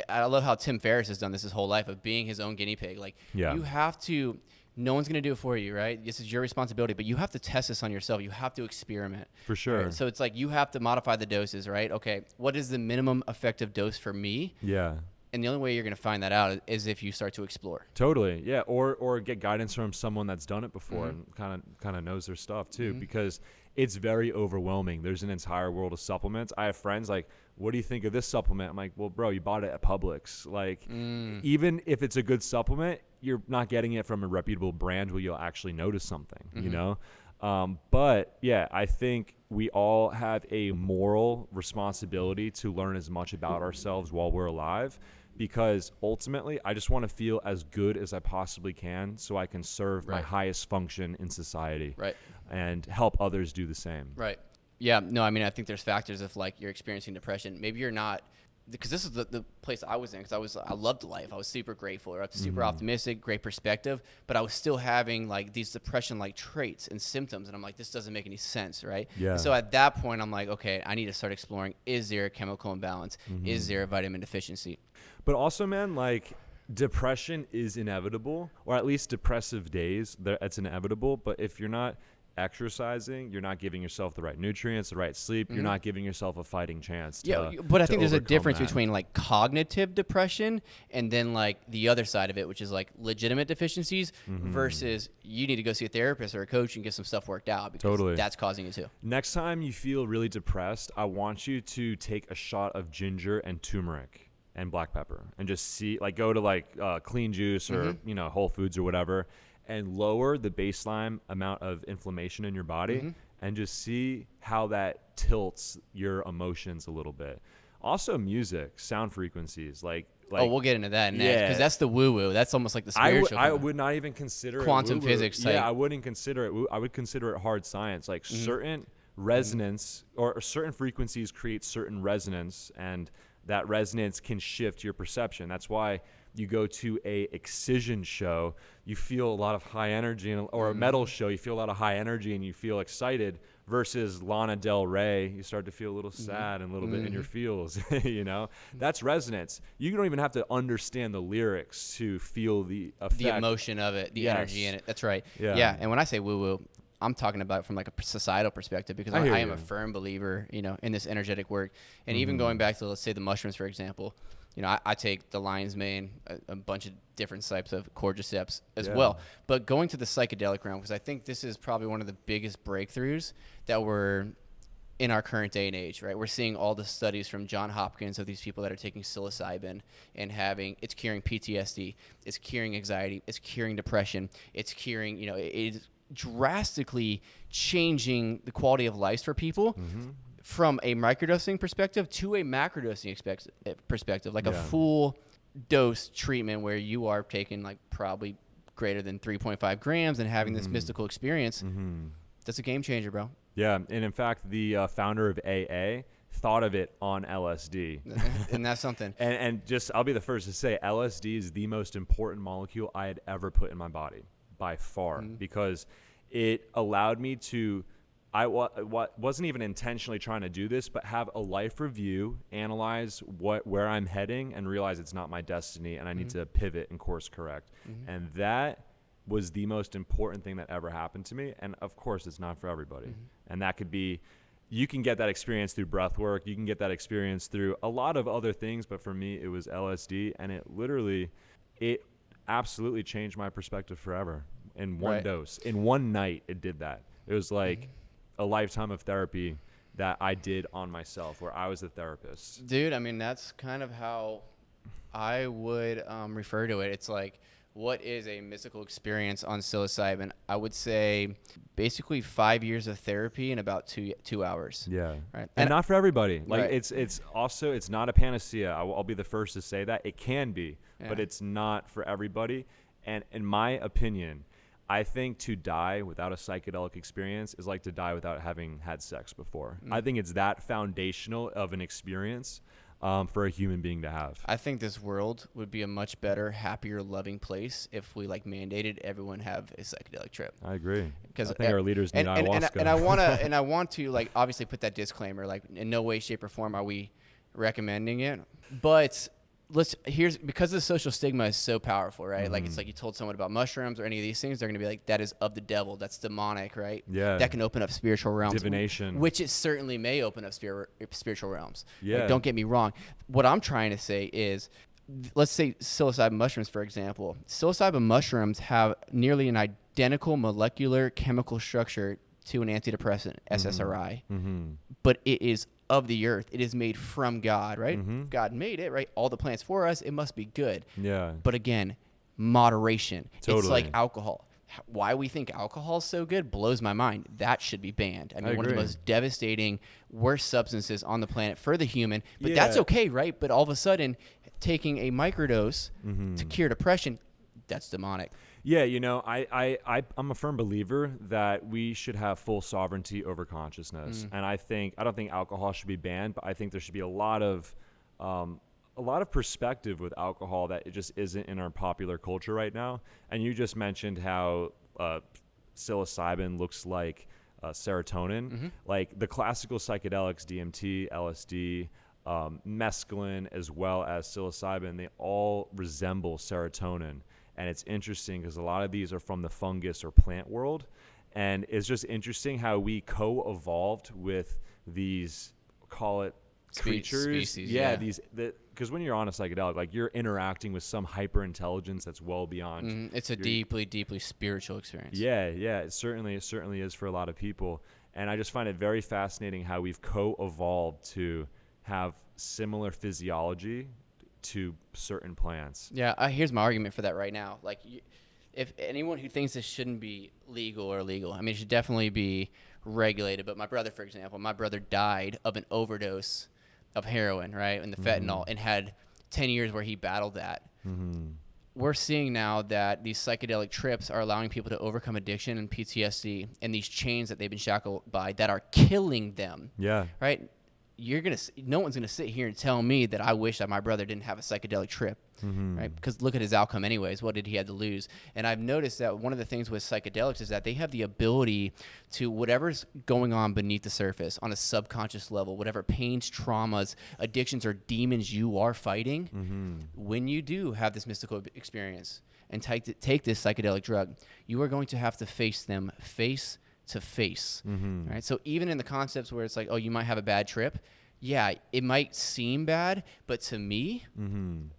I love how Tim Ferriss has done this his whole life of being his own guinea pig. Like you have to. No one's going to do it for you, right? This is your responsibility, but you have to test this on yourself. You have to experiment. For sure. Right? So it's like you have to modify the doses, right? Okay, what is the minimum effective dose for me? Yeah. And the only way you're going to find that out is if you start to explore. Totally, yeah. Or get guidance from someone that's done it before and kind of knows their stuff too, because it's very overwhelming. There's an entire world of supplements. I have friends like, what do you think of this supplement? I'm like, well, bro, you bought it at Publix. Like, even if it's a good supplement, you're not getting it from a reputable brand where you'll actually notice something, But yeah, I think we all have a moral responsibility to learn as much about ourselves while we're alive, because ultimately I just want to feel as good as I possibly can so I can serve my highest function in society and help others do the same. Right. Yeah. No, I mean, I think there's factors if like you're experiencing depression. Maybe you're not, because this is the place I was in, because I loved life. I was super grateful, or super optimistic, great perspective, but I was still having like these depression-like traits and symptoms, and I'm like, this doesn't make any sense, right? Yeah. And so at that point, I'm like, okay, I need to start exploring, is there a chemical imbalance? Is there a vitamin deficiency? But also, man, like depression is inevitable, or at least depressive days, that's inevitable. But if you're not exercising, you're not giving yourself the right nutrients, the right sleep, you're not giving yourself a fighting chance but I think there's a difference that. between like cognitive depression and then like the other side of it, which is like legitimate deficiencies versus you need to go see a therapist or a coach and get some stuff worked out because that's causing it too. Next time you feel really depressed, I want you to take a shot of ginger and turmeric and black pepper and just see, like, go to like Clean Juice or Whole Foods or whatever, and lower the baseline amount of inflammation in your body and just see how that tilts your emotions a little bit. Also music, sound frequencies, like we'll get into that next, because that's the woo-woo. That's almost like the spiritual. I would not even consider quantum it physics type. Yeah, I wouldn't consider it. I would consider it hard science. Like certain resonance or certain frequencies create certain resonance, and that resonance can shift your perception. That's why you go to a excision show, you feel a lot of high energy, or a metal show, you feel a lot of high energy and you feel excited, versus Lana Del Rey, you start to feel a little sad and a little bit in your feels, That's resonance. You don't even have to understand the lyrics to feel the effect. The emotion of it, the energy in it. That's right. Yeah. And when I say woo-woo, I'm talking about it from like a societal perspective, because I am a firm believer, in this energetic work. And even going back to, let's say, the mushrooms, for example, I take the lion's mane, a bunch of different types of cordyceps as well. But going to the psychedelic realm, because I think this is probably one of the biggest breakthroughs that we're in our current day and age, right? We're seeing all the studies from Johns Hopkins of these people that are taking psilocybin and it's curing PTSD, it's curing anxiety, it's curing depression, it's curing, it's drastically changing the quality of life for people. From a microdosing perspective to a macrodosing perspective, like a full dose treatment where you are taking like probably greater than 3.5 grams and having this mystical experience. That's a game changer, bro. Yeah, and in fact, the founder of AA thought of it on LSD. And that's something. and just, I'll be the first to say, LSD is the most important molecule I had ever put in my body by far, because it allowed me to, wasn't even intentionally trying to do this, but have a life review, analyze where I'm heading, and realize it's not my destiny, and I need to pivot and course correct. And that was the most important thing that ever happened to me. And of course, it's not for everybody. And that could be, you can get that experience through breath work. You can get that experience through a lot of other things. But for me, it was LSD. And it absolutely changed my perspective forever in one dose. In one night, it did that. It was like a lifetime of therapy that I did on myself, where I was the therapist. Dude, I mean, that's kind of how I would refer to it. It's like, what is a mystical experience on psilocybin? I would say basically 5 years of therapy in about 2 hours. Yeah. Right. And not for everybody. Like Right. it's also, it's not a panacea. I'll be the first to say that. It can be, but it's not for everybody. And in my opinion, I think to die without a psychedelic experience is like to die without having had sex before. I think it's that foundational of an experience for a human being to have. I think this world would be a much better, happier, loving place if we like mandated everyone have a psychedelic trip. I agree. Because I think our leaders need ayahuasca. And I want to like obviously put that disclaimer, like in no way, shape, or form are we recommending it. But because the social stigma is so powerful, right? Like it's like you told someone about mushrooms or any of these things, they're gonna be like, that is of the devil, that's demonic, right? Yeah. That can open up spiritual realms. Divination. Which it certainly may open up spiritual realms. Yeah. Like, don't get me wrong. What I'm trying to say is, let's say psilocybin mushrooms, for example. Psilocybin mushrooms have nearly an identical molecular chemical structure to an antidepressant, SSRI. But it is of the earth. It is made from God, right? God made it, right? All the plants for us. It must be good. Yeah. But again, moderation. Totally. It's like alcohol. Why we think alcohol is so good blows my mind. That should be banned. I mean, one of the most devastating, worst substances on the planet for the human. But that's okay, right? But all of a sudden, taking a microdose to cure depression, that's demonic. Yeah, you know, I'm a firm believer that we should have full sovereignty over consciousness, and I don't think alcohol should be banned, but I think there should be a lot of perspective with alcohol that it just isn't in our popular culture right now. And you just mentioned how psilocybin looks like serotonin, like the classical psychedelics, DMT, LSD, mescaline, as well as psilocybin. They all resemble serotonin. And it's interesting because a lot of these are from the fungus or plant world. And it's just interesting how we co-evolved with these, call it creatures. Species, yeah. Because when you're on a psychedelic, like you're interacting with some hyper intelligence that's well beyond. It's a deeply, deeply spiritual experience. Yeah. It certainly is for a lot of people. And I just find it very fascinating how we've co-evolved to have similar physiology to certain plants. Yeah, here's my argument for that right now. Like, if anyone who thinks this shouldn't be legal or illegal, I mean, it should definitely be regulated. But my brother, for example, died of an overdose of heroin, right, and the fentanyl, and had 10 years where he battled that. We're seeing now that these psychedelic trips are allowing people to overcome addiction and PTSD and these chains that they've been shackled by that are killing them. Yeah. Right? No one's gonna sit here and tell me that I wish that my brother didn't have a psychedelic trip, right? Because look at his outcome anyways. What did he have to lose? And I've noticed that one of the things with psychedelics is that they have the ability to, whatever's going on beneath the surface on a subconscious level, whatever pains, traumas, addictions, or demons you are fighting, when you do have this mystical experience and take this psychedelic drug, you are going to have to face them face to face, right? So even in the concepts where it's like, oh, you might have a bad trip, yeah, it might seem bad, but to me,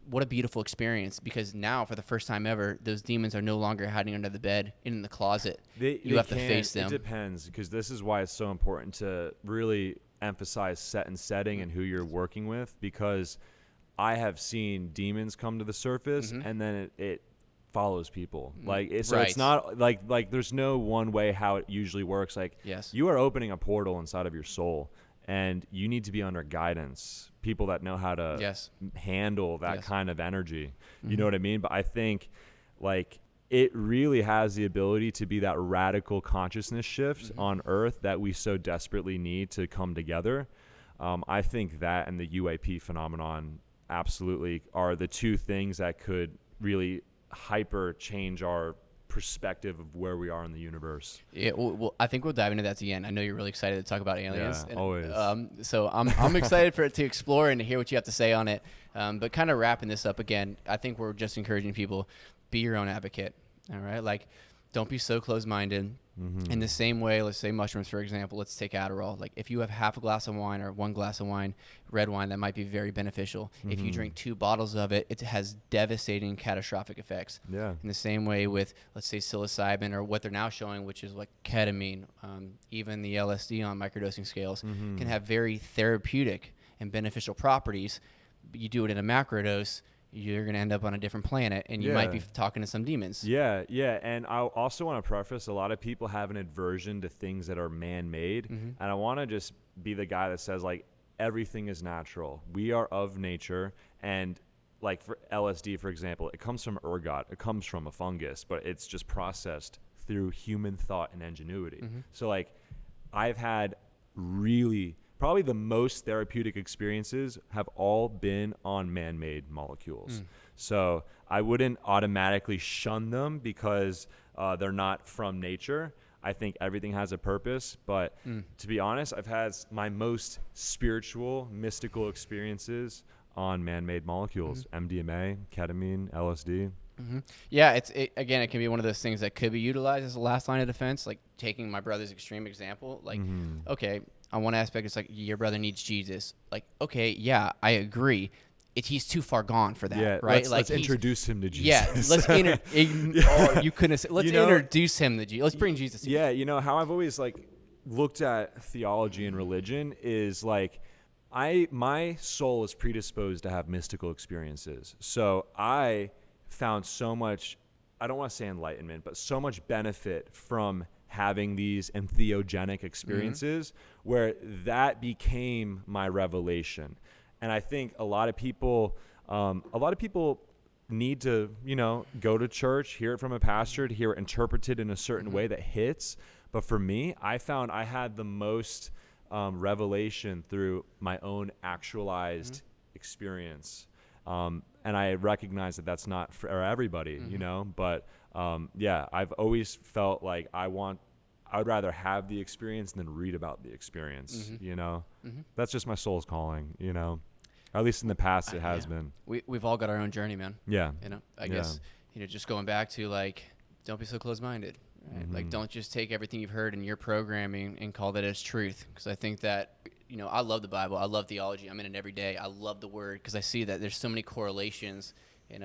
what a beautiful experience, because now for the first time ever, those demons are no longer hiding under the bed and in the closet. You have to face them. It depends, because this is why it's so important to really emphasize set and setting and who you're working with, because I have seen demons come to the surface and then it follows people. Like it's not like there's no one way how it usually works. Like you are opening a portal inside of your soul, and you need to be under guidance, people that know how to handle that kind of energy. You know what I mean? But I think like it really has the ability to be that radical consciousness shift on earth that we so desperately need to come together. I think that and the UAP phenomenon absolutely are the two things that could really hyper change our perspective of where we are in the universe. Yeah, well, I think we'll dive into that at the end. I know you're really excited to talk about aliens. Yeah, always. So I'm excited for it to explore and to hear what you have to say on it. But kind of wrapping this up again, I think we're just encouraging people, be your own advocate. All right, like don't be so closed-minded. In the same way, let's say mushrooms, for example, let's take Adderall. Like if you have half a glass of wine or 1 glass of wine, red wine, that might be very beneficial. If you drink 2 bottles of it, it has devastating catastrophic effects. Yeah. In the same way with, let's say, psilocybin or what they're now showing, which is like ketamine, even the LSD on microdosing scales can have very therapeutic and beneficial properties. You do it in a macrodose, you're going to end up on a different planet, and you might be talking to some demons. Yeah. And I also want to preface, a lot of people have an aversion to things that are man-made. And I want to just be the guy that says, like, everything is natural. We are of nature. And, like, for LSD, for example, it comes from ergot. It comes from a fungus, but it's just processed through human thought and ingenuity. So, like, I've had probably the most therapeutic experiences have all been on man-made molecules. So I wouldn't automatically shun them because they're not from nature. I think everything has a purpose. But to be honest, I've had my most spiritual, mystical experiences on man-made molecules, MDMA, ketamine, LSD. Yeah, it can be one of those things that could be utilized as a last line of defense. Like taking my brother's extreme example, like, okay, on one aspect, it's like your brother needs Jesus. Like, okay, yeah, I agree. He's too far gone for that, right? Let's introduce him to Jesus. Yeah, let's you couldn't say, let's introduce him to Jesus. Let's bring Jesus to you know, how I've always like looked at theology and religion is like my soul is predisposed to have mystical experiences. So I found so much, I don't want to say enlightenment, but so much benefit from having these entheogenic experiences where that became my revelation. And I think a lot of people need to, go to church, hear it from a pastor, to hear it interpreted in a certain way that hits. But for me, I found I had the most revelation through my own actualized experience. And I recognize that that's not for everybody, but I've always felt like I would rather have the experience than read about the experience, That's just my soul's calling, At least in the past it has been. We've all got our own journey, man. Yeah. I guess, just going back to like, don't be so close-minded, right? Like, don't just take everything you've heard in your programming and call that as truth. Because I think that, I love the Bible. I love theology. I'm in it every day. I love the word because I see that there's so many correlations,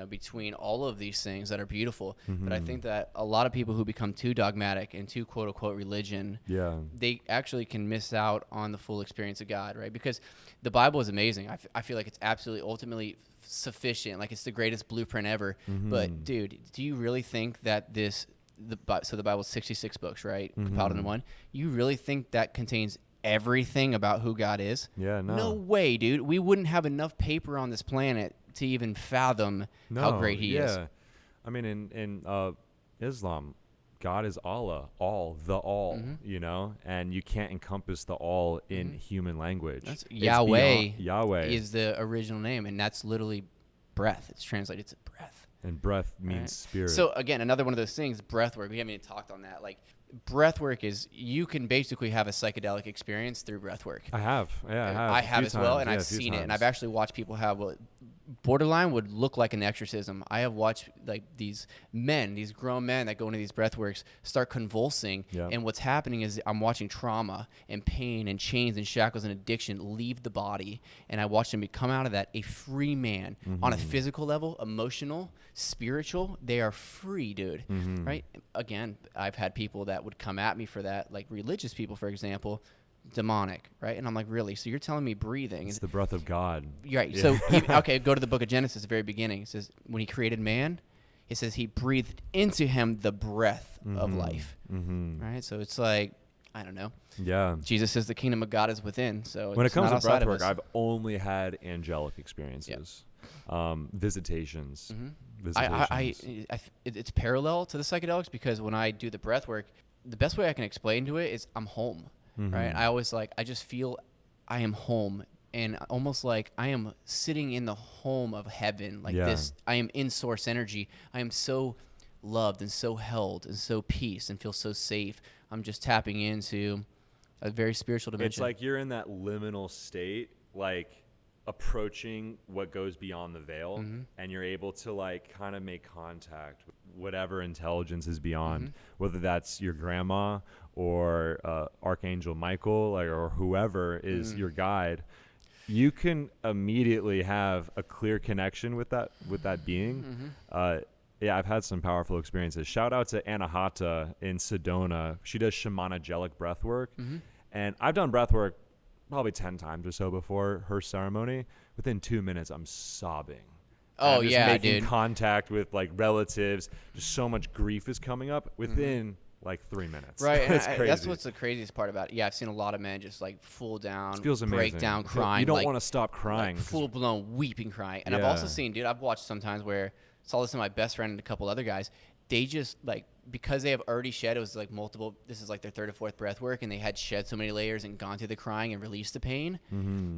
between all of these things that are beautiful. But I think that a lot of people who become too dogmatic and too quote unquote religion, they actually can miss out on the full experience of God, right? Because the Bible is amazing. I feel like it's absolutely ultimately sufficient. Like it's the greatest blueprint ever. But dude, do you really think that the Bible's 66 books, right? Compiled into one. You really think that contains everything about who God is? Yeah, no. No way, dude. We wouldn't have enough paper on this planet to even fathom how great he is. I mean, in Islam, God is Allah, and you can't encompass the all in human language. That's Yahweh is the original name, and that's literally breath. It's translated to breath. And breath means spirit. So again, another one of those things, breath work. We haven't even talked on that. Like, breath work is, you can basically have a psychedelic experience through breath work. I have. I have as well, and I've seen it, and I've actually watched people have what borderline would look like an exorcism. I have watched like these grown men that go into these breath works start convulsing, and what's happening is I'm watching trauma and pain and chains and shackles and addiction leave the body, and I watch them come out of that a free man on a physical level, emotional, spiritual. They are free, dude. Right? Again, I've had people that would come at me for that, like religious people, for example, demonic, right? And I'm like, really? So you're telling me breathing? It's the breath of God. Right. Yeah. So, go to the book of Genesis, the very beginning. It says, when he created man, it says he breathed into him the breath of life. Right? So it's like, I don't know. Yeah. Jesus says the kingdom of God is within. So when it comes to breath work, I've only had angelic experiences, visitations. It's parallel to the psychedelics because when I do the breath work, the best way I can explain to it is I'm home. Right? I always I just feel I am home, and almost like I am sitting in the home of heaven, like this. I am in source energy. I am so loved and so held and so peace and feel so safe. I'm just tapping into a very spiritual dimension. It's like you're in that liminal state, like approaching what goes beyond the veil, and you're able to like kind of make contact with whatever intelligence is beyond, whether that's your grandma or Archangel Michael, like, or whoever is your guide. You can immediately have a clear connection with that being. Yeah, I've had some powerful experiences. Shout out to Anahata in Sedona. She does shamanogelic breath work. And I've done breath work probably 10 times or so before her ceremony. Within 2 minutes, I'm sobbing. Oh, I'm just yeah, making dude. contact with like relatives. Just so much grief is coming up within like 3 minutes. Right, and It's crazy. that's what's the craziest part about it. Yeah, I've seen a lot of men just like full down, It feels amazing. breakdown, crying. You don't like, want to stop crying. like full blown weeping, crying. And I've also seen, dude, I've watched sometimes where saw this in my best friend and a couple other guys. They just like, because they have already shed, it was like multiple, this is like their third or fourth breath work, and they had shed so many layers and gone through the crying and released the pain.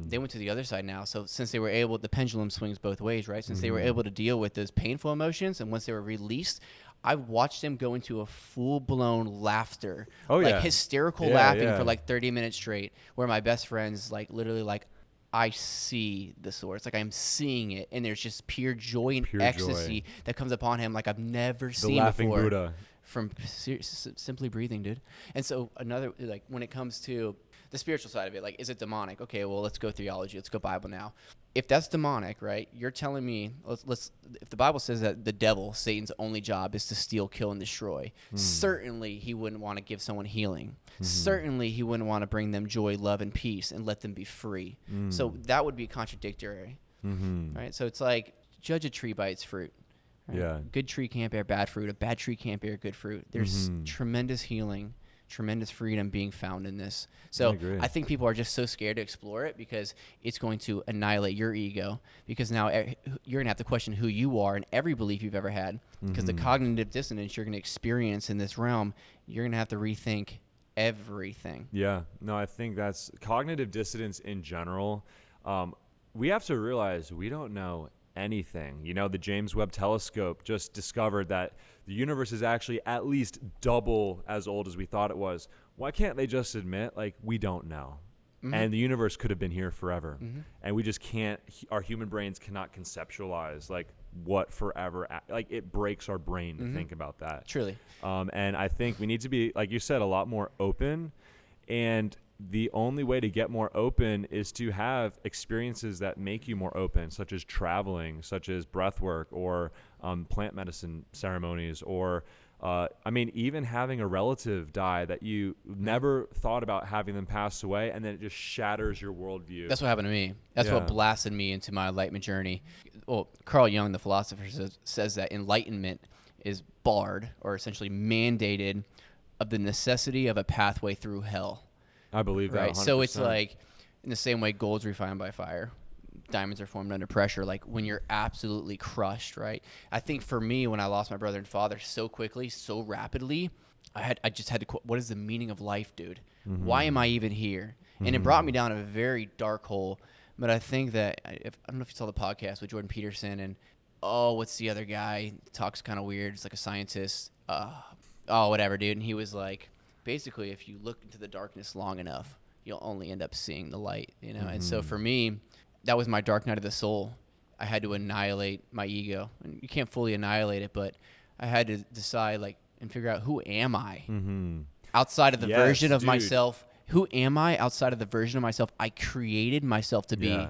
They went to the other side now. So since they were able, the pendulum swings both ways, right? Since they were able to deal with those painful emotions, and once they were released, I watched them go into a full-blown laughter, hysterical laughing for like 30 minutes straight, where my best friend's like literally like, I see the source, like I'm seeing it, and there's just pure joy and ecstasy that comes upon him like I've never seen laughing before. Buddha. From simply breathing, dude. And so another, like when it comes to the spiritual side of it, like, is it demonic? Okay, well, let's go theology. Let's go Bible now. If that's demonic, right, you're telling me, let's if the Bible says that the devil, Satan's only job is to steal, kill, and destroy, certainly he wouldn't want to give someone healing. Certainly he wouldn't want to bring them joy, love, and peace and let them be free. So that would be contradictory, right? So it's like, judge a tree by its fruit. Right? Yeah. Good tree can't bear bad fruit. A bad tree can't bear good fruit. There's tremendous healing, tremendous freedom being found in this. So I think people are just so scared to explore it because it's going to annihilate your ego, because now you're going to have to question who you are and every belief you've ever had, because the cognitive dissonance you're going to experience in this realm, you're going to have to rethink everything. Yeah. No, I think that's cognitive dissonance in general. We have to realize we don't know anything. You know, the James Webb Telescope just discovered that the universe is actually at least double as old as we thought it was. Why can't they just admit, like, we don't know? And the universe could have been here forever. And we just can't, our human brains cannot conceptualize, like, what forever, like, it breaks our brain to think about that. Truly. And I think we need to be, like you said, a lot more open. And the only way to get more open is to have experiences that make you more open, such as traveling, such as breath work, or plant medicine ceremonies, or I mean, even having a relative die that you never thought about having them pass away, and then it just shatters your worldview. That's what happened to me. That's what blasted me into my enlightenment journey. Well, Carl Jung, the philosopher, says that enlightenment is barred, or essentially mandated, of the necessity of a pathway through hell. I believe that. Right. 100%. So it's like, in the same way gold's refined by fire, diamonds are formed under pressure, like when you're absolutely crushed, right? I think for me, when I lost my brother and father so quickly, so rapidly, I just had to, what is the meaning of life, dude? Why am I even here? And it brought me down a very dark hole. But I think that, I don't know if you saw the podcast with Jordan Peterson and, what's the other guy? Talks kind of weird. It's like a scientist. Whatever, dude. And he was like, basically, if you look into the darkness long enough, you'll only end up seeing the light, you know? And so for me, that was my dark night of the soul. I had to annihilate my ego. And you can't fully annihilate it, but I had to decide, like, and figure out, who am I? Outside of the version of myself. Who am I outside of the version of myself I created myself to be?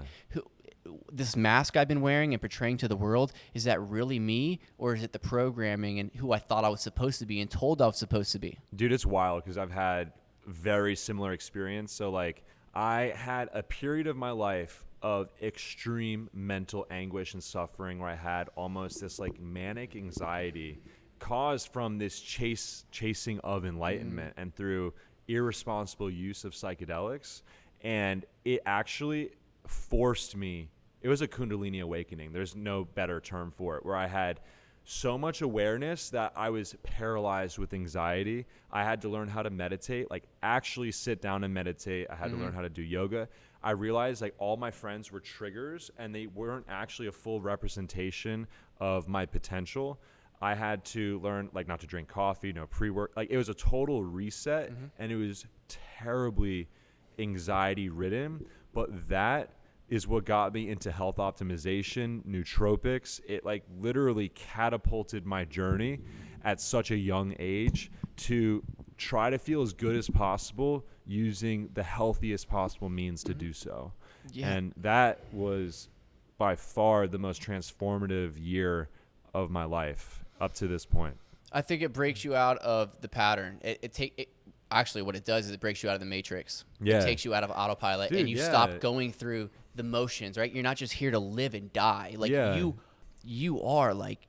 This mask I've been wearing and portraying to the world, is that really me, or is it the programming and who I thought I was supposed to be and told I was supposed to be? Dude, it's wild because I've had very similar experience. So, like, I had a period of my life of extreme mental anguish and suffering where I had almost this, like, manic anxiety caused from this chasing of enlightenment and through irresponsible use of psychedelics. And it actually forced me, it was a Kundalini awakening, there's no better term for it, where I had so much awareness that I was paralyzed with anxiety. I had to learn how to meditate, like actually sit down and meditate. I had to learn how to do yoga. I realized like all my friends were triggers and they weren't actually a full representation of my potential. I had to learn like not to drink coffee, no pre-work. Like it was a total reset, and it was terribly anxiety ridden. But that is what got me into health optimization, nootropics. It like literally catapulted my journey at such a young age to try to feel as good as possible using the healthiest possible means to do so. Yeah. And that was by far the most transformative year of my life up to this point. I think it breaks you out of the pattern. Actually, what it does is it breaks you out of the matrix. Yeah. It takes you out of autopilot, and you stop going through the motions, right? You're not just here to live and die. Like you are like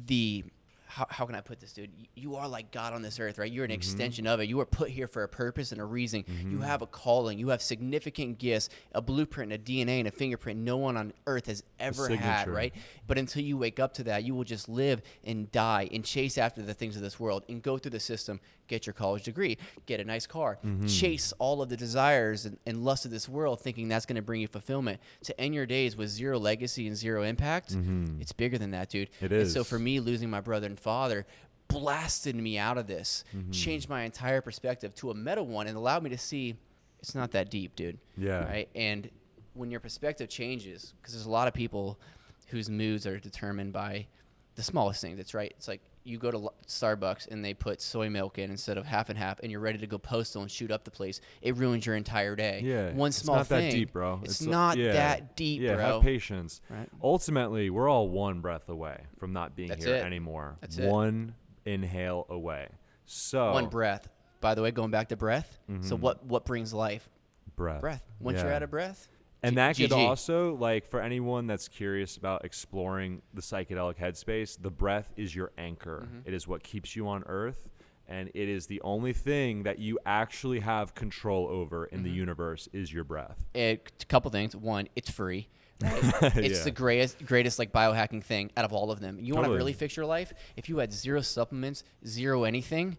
the, how can I put this, dude? You are like God on this earth, right? You're an extension of it. You were put here for a purpose and a reason. You have a calling. You have significant gifts, a blueprint, a DNA, and a fingerprint no one on earth has ever had, right? But until you wake up to that, you will just live and die and chase after the things of this world and go through the system, get your college degree, get a nice car, chase all of the desires and lust of this world, thinking that's going to bring you fulfillment. To end your days with zero legacy and zero impact, it's bigger than that, dude. It is. And so for me, losing my brother and father blasted me out of this, changed my entire perspective to a meta one, and allowed me to see it's not that deep, dude. Yeah. Right? And when your perspective changes, because there's a lot of people whose moods are determined by the smallest things. It's right. It's like you go to Starbucks and they put soy milk in instead of half and half, and you're ready to go postal and shoot up the place. It ruins your entire day. Yeah. One small thing. It's not that deep, bro. It's not that deep, bro. Yeah, have patience. Right? Ultimately, we're all one breath away from not being here anymore. That's it. One inhale away. So one breath. By the way, going back to breath. So what brings life? Breath. Once you're out of breath. And that could also, like, for anyone that's curious about exploring the psychedelic headspace, the breath is your anchor. It is what keeps you on earth, and it is the only thing that you actually have control over in the universe is your breath. A couple things. One, it's free. Right? It's the greatest like biohacking thing out of all of them. You want to really fix your life? If you had zero supplements, zero anything,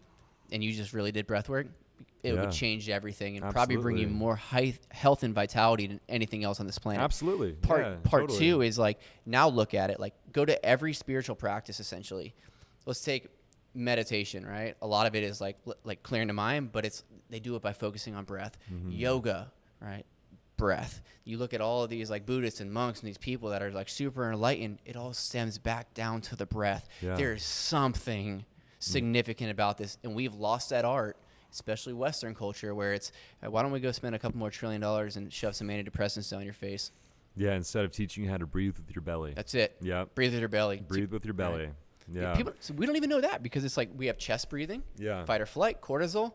and you just really did breath work, it would change everything and probably bring you more health and vitality than anything else on this planet. Absolutely. Part two is like, now look at it, like go to every spiritual practice essentially. Let's take meditation, right? A lot of it is like clearing the mind, but they do it by focusing on breath. Yoga, right? Breath. You look at all of these like Buddhists and monks and these people that are like super enlightened, it all stems back down to the breath. There's something significant about this, and we've lost that art, especially Western culture, where it's, why don't we go spend a couple more $1 trillion and shove some antidepressants down your face? Yeah, instead of teaching you how to breathe with your belly. That's it. Yeah. Breathe with your belly. Breathe with your belly. Right. Yeah. People, so we don't even know that, because it's like we have chest breathing, fight or flight, cortisol,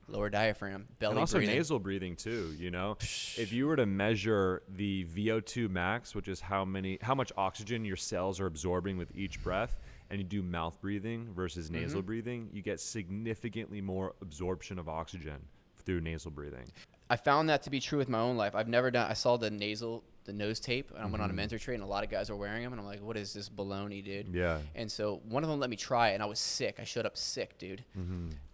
lower diaphragm, belly and also breathing. nasal breathing too, you know. If you were to measure the VO2 max, which is how much oxygen your cells are absorbing with each breath, and you do mouth breathing versus nasal breathing, you get significantly more absorption of oxygen through nasal breathing. I found that to be true with my own life. I saw the nose tape, and I went on a mentor trade, and a lot of guys were wearing them, and I'm like, what is this baloney, dude? Yeah. And so one of them let me try it, and I was sick. I showed up sick, dude.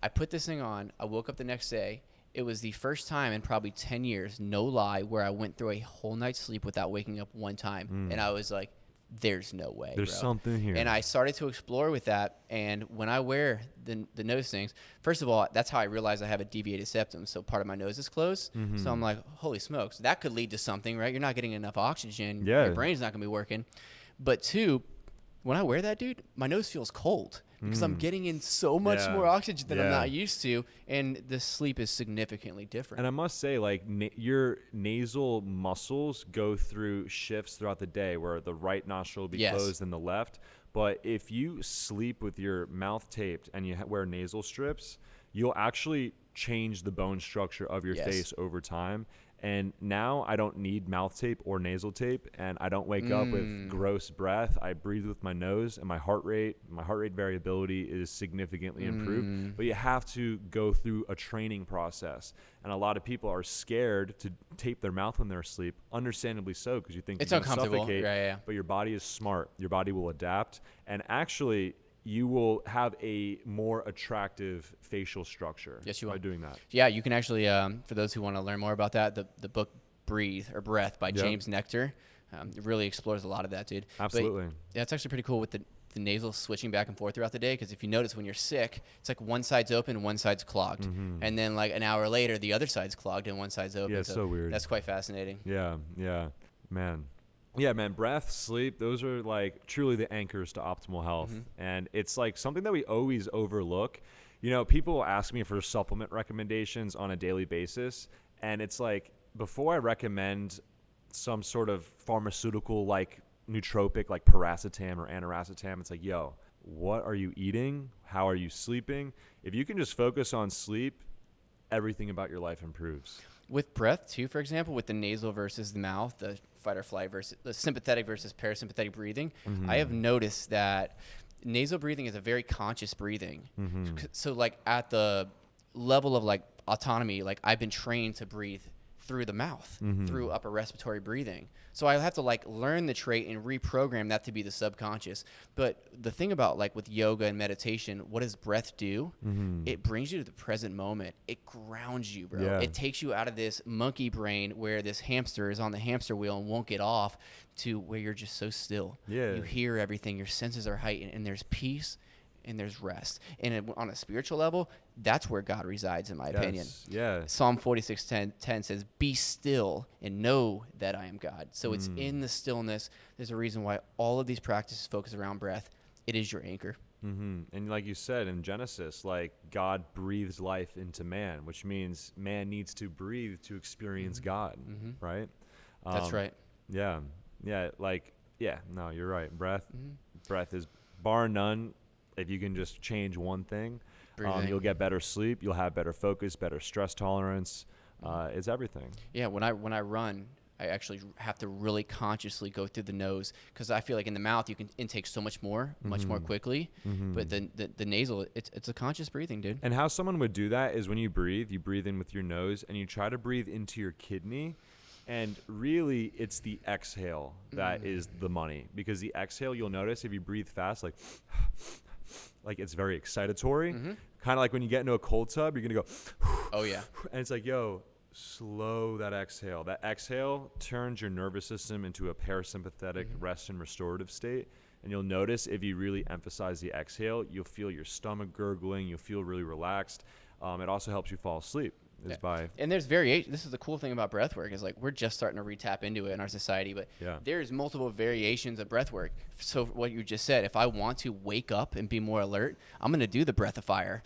I put this thing on. I woke up the next day. It was the first time in probably 10 years, no lie, where I went through a whole night's sleep without waking up one time. And I was like, there's no way, There's something here. And I started to explore with that. And when I wear the nose things, first of all, that's how I realized I have a deviated septum. So part of my nose is closed. So I'm like, holy smokes, that could lead to something, right? You're not getting enough oxygen. Yeah. Your brain's not going to be working. But two, when I wear that, dude, my nose feels cold, because I'm getting in so much more oxygen than I'm not used to, and the sleep is significantly different. And I must say, like, your nasal muscles go through shifts throughout the day, where the right nostril will be closed than the left. But if you sleep with your mouth taped and you wear nasal strips, you'll actually change the bone structure of your face over time. And now I don't need mouth tape or nasal tape, and I don't wake up with gross breath. I breathe with my nose, and my heart rate variability is significantly improved. But you have to go through a training process. And a lot of people are scared to tape their mouth when they're asleep, understandably so, because you think it's you're going to uncomfortable. suffocate. But your body is smart. Your body will adapt. And actually, you will have a more attractive facial structure by doing that. Yeah, you can actually, for those who want to learn more about that, the book Breath by James Nectar, it really explores a lot of that, dude. Absolutely. But, yeah, it's actually pretty cool with the nasal switching back and forth throughout the day. Because if you notice, when you're sick, it's like one side's open and one side's clogged. And then like an hour later, the other side's clogged and one side's open. Yeah, it's so weird. That's quite fascinating. Yeah, man. Yeah, man, breath, sleep, those are like truly the anchors to optimal health. And it's like something that we always overlook. You know, people will ask me for supplement recommendations on a daily basis. And it's like, before I recommend some sort of pharmaceutical like nootropic like paracetam or aniracetam, it's like, yo, what are you eating? How are you sleeping? If you can just focus on sleep, everything about your life improves. With breath too, for example, with the nasal versus the mouth, the fight or flight versus the sympathetic versus parasympathetic breathing, I have noticed that nasal breathing is a very conscious breathing. So like at the level of like autonomy, like I've been trained to breathe through the mouth, through upper respiratory breathing. So I have to like learn the trait and reprogram that to be the subconscious. But the thing about like with yoga and meditation, what does breath do? It brings you to the present moment. It grounds you, bro. It takes you out of this monkey brain where this hamster is on the hamster wheel and won't get off, to where you're just so still. You hear everything, your senses are heightened, and there's peace and there's rest. And on a spiritual level, that's where God resides, in my opinion. Psalm 46:10 says, "Be still and know that I am God." So it's in the stillness. There's a reason why all of these practices focus around breath. It is your anchor. And like you said in Genesis, like God breathes life into man, which means man needs to breathe to experience God, right? That's right. No, you're right. Breath is bar none. If you can just change one thing, you'll get better sleep. You'll have better focus, better stress tolerance. It's everything. Yeah, when I run, I actually have to really consciously go through the nose, because I feel like in the mouth you can intake so much more quickly. But the nasal, it's a conscious breathing, dude. And how someone would do that is when you breathe in with your nose and you try to breathe into your kidney. And really, it's the exhale that is the money, because the exhale, you'll notice if you breathe fast, like it's very excitatory. Kind of like when you get into a cold tub, you're going to go, oh yeah. And it's like, yo, slow that exhale. That exhale turns your nervous system into a parasympathetic rest and restorative state. And you'll notice if you really emphasize the exhale, you'll feel your stomach gurgling. You'll feel really relaxed. It also helps you fall asleep. And there's variation. This is the cool thing about breath work, is like we're just starting to re-tap into it in our society, but there's multiple variations of breath work. So what you just said, if I want to wake up and be more alert, I'm going to do the breath of fire.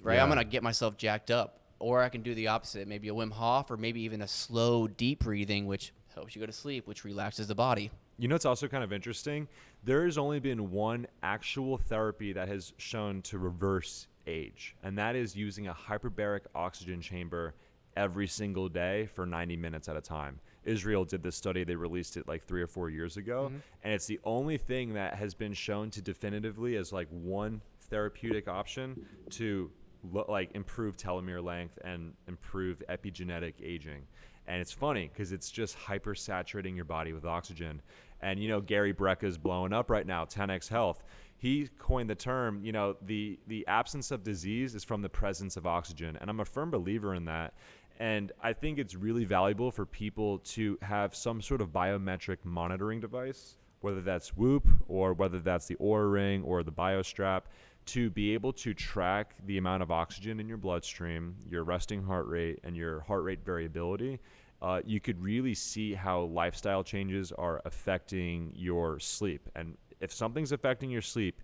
Right? I'm going to get myself jacked up. Or I can do the opposite, maybe a Wim Hof, or maybe even a slow, deep breathing, which helps you go to sleep, which relaxes the body. You know, it's also kind of interesting. There has only been one actual therapy that has shown to reverse age, and that is using a hyperbaric oxygen chamber every single day for 90 minutes at a time. Israel did this study. They released it like 3 or 4 years ago, and it's the only thing that has been shown to definitively as like one therapeutic option to like improve telomere length and improve epigenetic aging. And it's funny because it's just hypersaturating your body with oxygen. And, you know, Gary Brecka's blowing up right now, 10X Health. He coined the term, you know, the absence of disease is from the presence of oxygen. And I'm a firm believer in that. And I think it's really valuable for people to have some sort of biometric monitoring device, whether that's Whoop or whether that's the Oura Ring or the BioStrap, to be able to track the amount of oxygen in your bloodstream, your resting heart rate, and your heart rate variability. You could really see how lifestyle changes are affecting your sleep. And if something's affecting your sleep,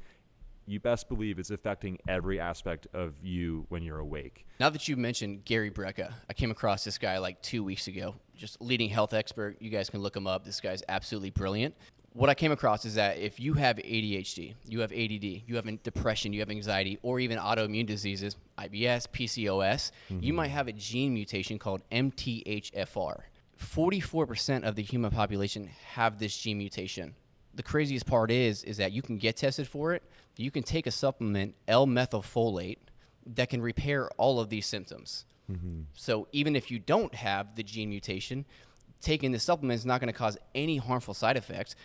you best believe it's affecting every aspect of you when you're awake. Now that you mentioned Gary Brecka, I came across this guy like 2 weeks ago, just leading health expert. You guys can look him up. This guy's absolutely brilliant. What I came across is that if you have ADHD, you have ADD, you have depression, you have anxiety, or even autoimmune diseases, IBS, PCOS, you might have a gene mutation called MTHFR. 44% of the human population have this gene mutation. The craziest part is that you can get tested for it. You can take a supplement, L-methylfolate, that can repair all of these symptoms. So even if you don't have the gene mutation, taking the supplement is not going to cause any harmful side effects.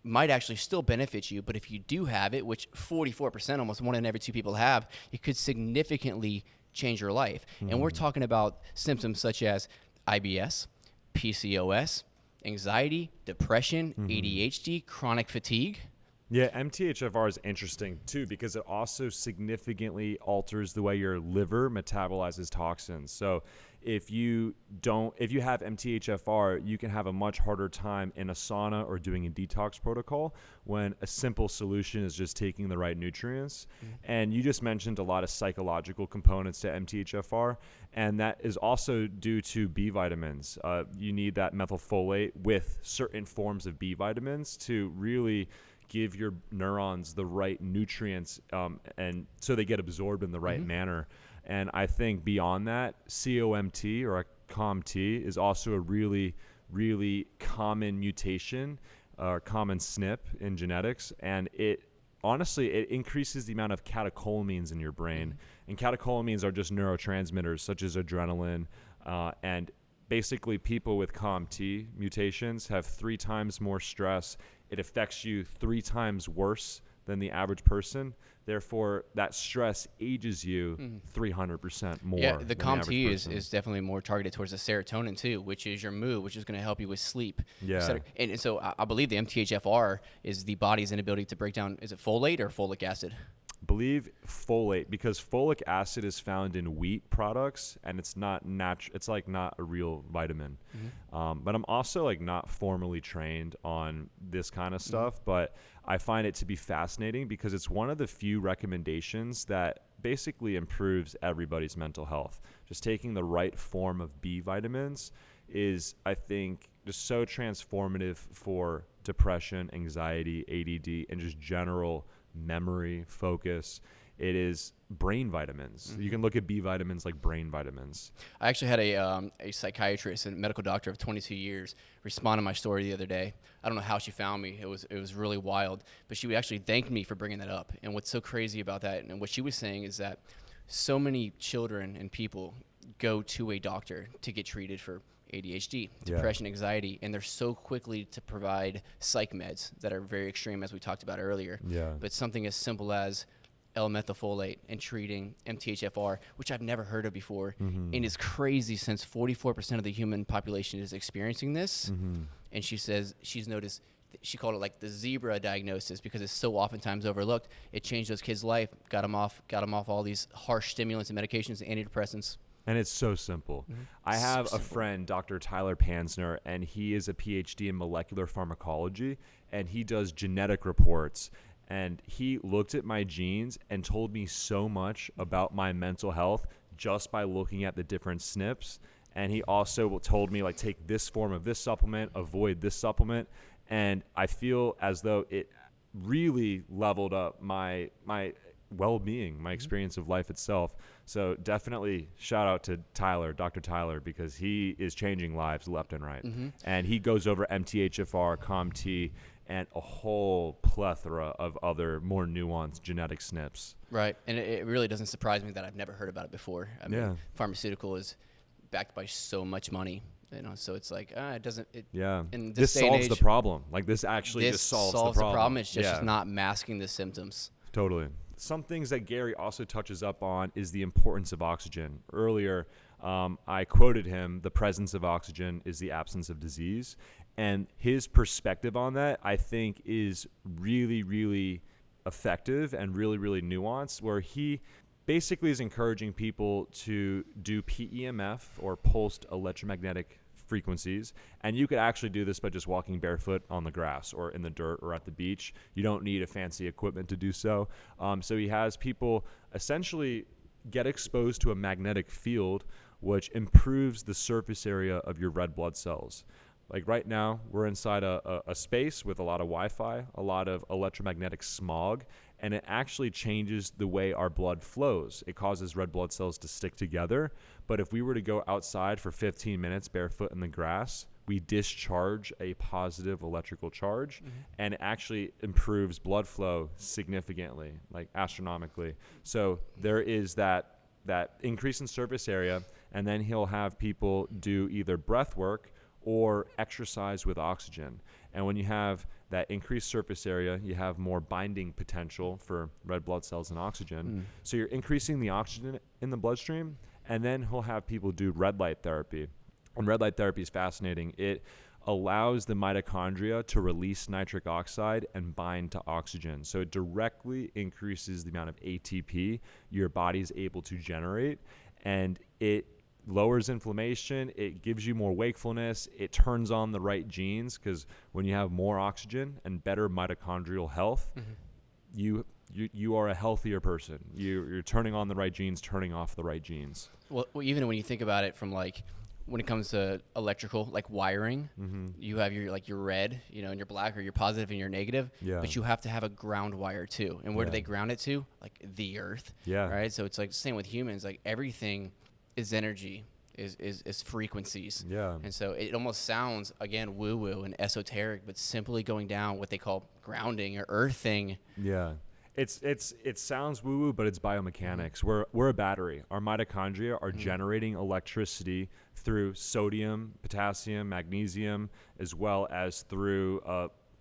Might actually still benefit you, but if you do have it, which 44%, almost 1 in every 2 people have, it could significantly change your life. And we're talking about symptoms such as IBS, PCOS, anxiety, depression, ADHD, chronic fatigue. Yeah, MTHFR is interesting too because it also significantly alters the way your liver metabolizes toxins. So if you have MTHFR, you can have a much harder time in a sauna or doing a detox protocol when a simple solution is just taking the right nutrients. And you just mentioned a lot of psychological components to MTHFR, and that is also due to B vitamins. You need that methylfolate with certain forms of B vitamins to really give your neurons the right nutrients and so they get absorbed in the right manner. And I think beyond that, COMT or a COMT is also a really, really common mutation or common SNP in genetics. And it increases the amount of catecholamines in your brain. And catecholamines are just neurotransmitters such as adrenaline. And basically people with COMT mutations have 3 times more stress. It affects you 3 times worse than the average person. Therefore, that stress ages you 300% more. Yeah, the than COMT average person. is definitely more targeted towards the serotonin too, which is your mood, which is going to help you with sleep. Yeah. And so I believe the MTHFR is the body's inability to break down, is it folate or folic acid? Believe folate, because folic acid is found in wheat products and it's not natural. It's like not a real vitamin. But I'm also like not formally trained on this kind of stuff, but I find it to be fascinating because it's one of the few recommendations that basically improves everybody's mental health. Just taking the right form of B vitamins is, I think, just so transformative for depression, anxiety, ADD, and just general memory, focus. It is brain vitamins. You can look at B vitamins like brain vitamins. I actually had a psychiatrist and medical doctor of 22 years respond to my story the other day. I don't know how she found me. It was really wild, but she would actually thank me for bringing that up. And what's so crazy about that, and what she was saying, is that so many children and people go to a doctor to get treated for ADHD, depression, anxiety, and they're so quickly to provide psych meds that are very extreme, as we talked about earlier. But something as simple as L-methylfolate and treating MTHFR, which I've never heard of before, and is crazy since 44% of the human population is experiencing this. And she says she's noticed, she called it like the zebra diagnosis because it's so oftentimes overlooked. It changed those kids' life, got them off all these harsh stimulants and medications, and antidepressants. And it's so simple. I have a friend, Dr. Tyler Pansner, and he is a PhD in molecular pharmacology, and he does genetic reports. And he looked at my genes and told me so much about my mental health just by looking at the different SNPs. And he also told me, like, take this form of this supplement, avoid this supplement. And I feel as though it really leveled up my well-being, my experience of life itself. So definitely shout out to Tyler, Dr. Tyler, because he is changing lives left and right. And he goes over MTHFR, COMT, and a whole plethora of other more nuanced genetic SNPs. Right. And it really doesn't surprise me that I've never heard about it before. I mean, pharmaceutical is backed by so much money. You know, so it's like, it doesn't. In this solves the problem. Like, this actually just solves the problem. It's just not masking the symptoms. Totally. Some things that Gary also touches up on is the importance of oxygen. Earlier, I quoted him, the presence of oxygen is the absence of disease. And his perspective on that, I think, is really, really effective and really, really nuanced, where he basically is encouraging people to do PEMF, or pulsed electromagnetic frequencies. And you could actually do this by just walking barefoot on the grass or in the dirt or at the beach. You don't need a fancy equipment to do so. So he has people essentially get exposed to a magnetic field, which improves the surface area of your red blood cells. Like right now, we're inside a space with a lot of Wi-Fi, a lot of electromagnetic smog, and it actually changes the way our blood flows. It causes red blood cells to stick together. But if we were to go outside for 15 minutes barefoot in the grass, we discharge a positive electrical charge, and it actually improves blood flow significantly, like astronomically. So there is that increase in surface area, and then he'll have people do either breath work or exercise with oxygen. And when you have that increased surface area, you have more binding potential for red blood cells and oxygen. So you're increasing the oxygen in the bloodstream, and then he'll have people do red light therapy. And red light therapy is fascinating. It allows the mitochondria to release nitric oxide and bind to oxygen. So it directly increases the amount of ATP your body is able to generate, and it lowers inflammation. It gives you more wakefulness. It turns on the right genes, because when you have more oxygen and better mitochondrial health, you are a healthier person. You're turning on the right genes, turning off the right genes. Well, even when you think about it from like, when it comes to electrical, like wiring, you have your red, and your black, or your positive and your negative. Yeah. But you have to have a ground wire too. And where do they ground it to? Like the earth. Yeah. Right. So it's like the same with humans. Like everything is energy, is frequencies. Yeah. And so it almost sounds, again, woo woo and esoteric, but simply going down what they call grounding or earthing. Yeah. It sounds woo-woo, but it's biomechanics. We're a battery. Our mitochondria are generating electricity through sodium, potassium, magnesium, as well as through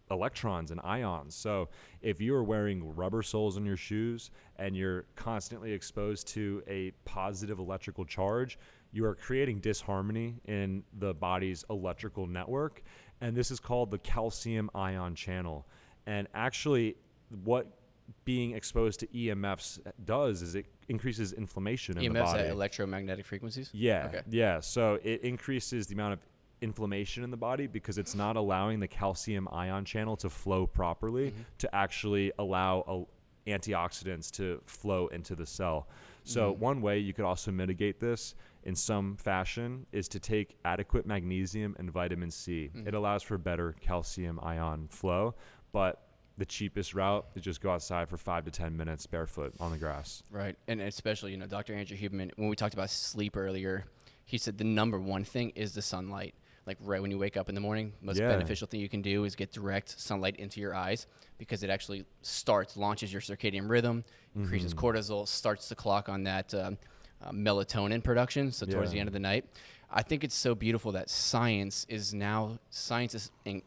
electrons and ions. So if you are wearing rubber soles in your shoes and you're constantly exposed to a positive electrical charge, you are creating disharmony in the body's electrical network. And this is called the calcium ion channel. And actually, what being exposed to EMFs does is it increases inflammation in the body. EMFs at electromagnetic frequencies? Yeah. Okay. Yeah. So it increases the amount of inflammation in the body because it's not allowing the calcium ion channel to flow properly to actually allow antioxidants to flow into the cell. So one way you could also mitigate this in some fashion is to take adequate magnesium and vitamin C. It allows for better calcium ion flow, but the cheapest route is just go outside for 5 to 10 minutes barefoot on the grass. Right. And especially, Dr. Andrew Huberman, when we talked about sleep earlier, he said the number one thing is the sunlight. Like right when you wake up in the morning, most beneficial thing you can do is get direct sunlight into your eyes, because it actually launches your circadian rhythm, increases cortisol, starts the clock on that melatonin production. So towards the end of the night, I think it's so beautiful that science is now starting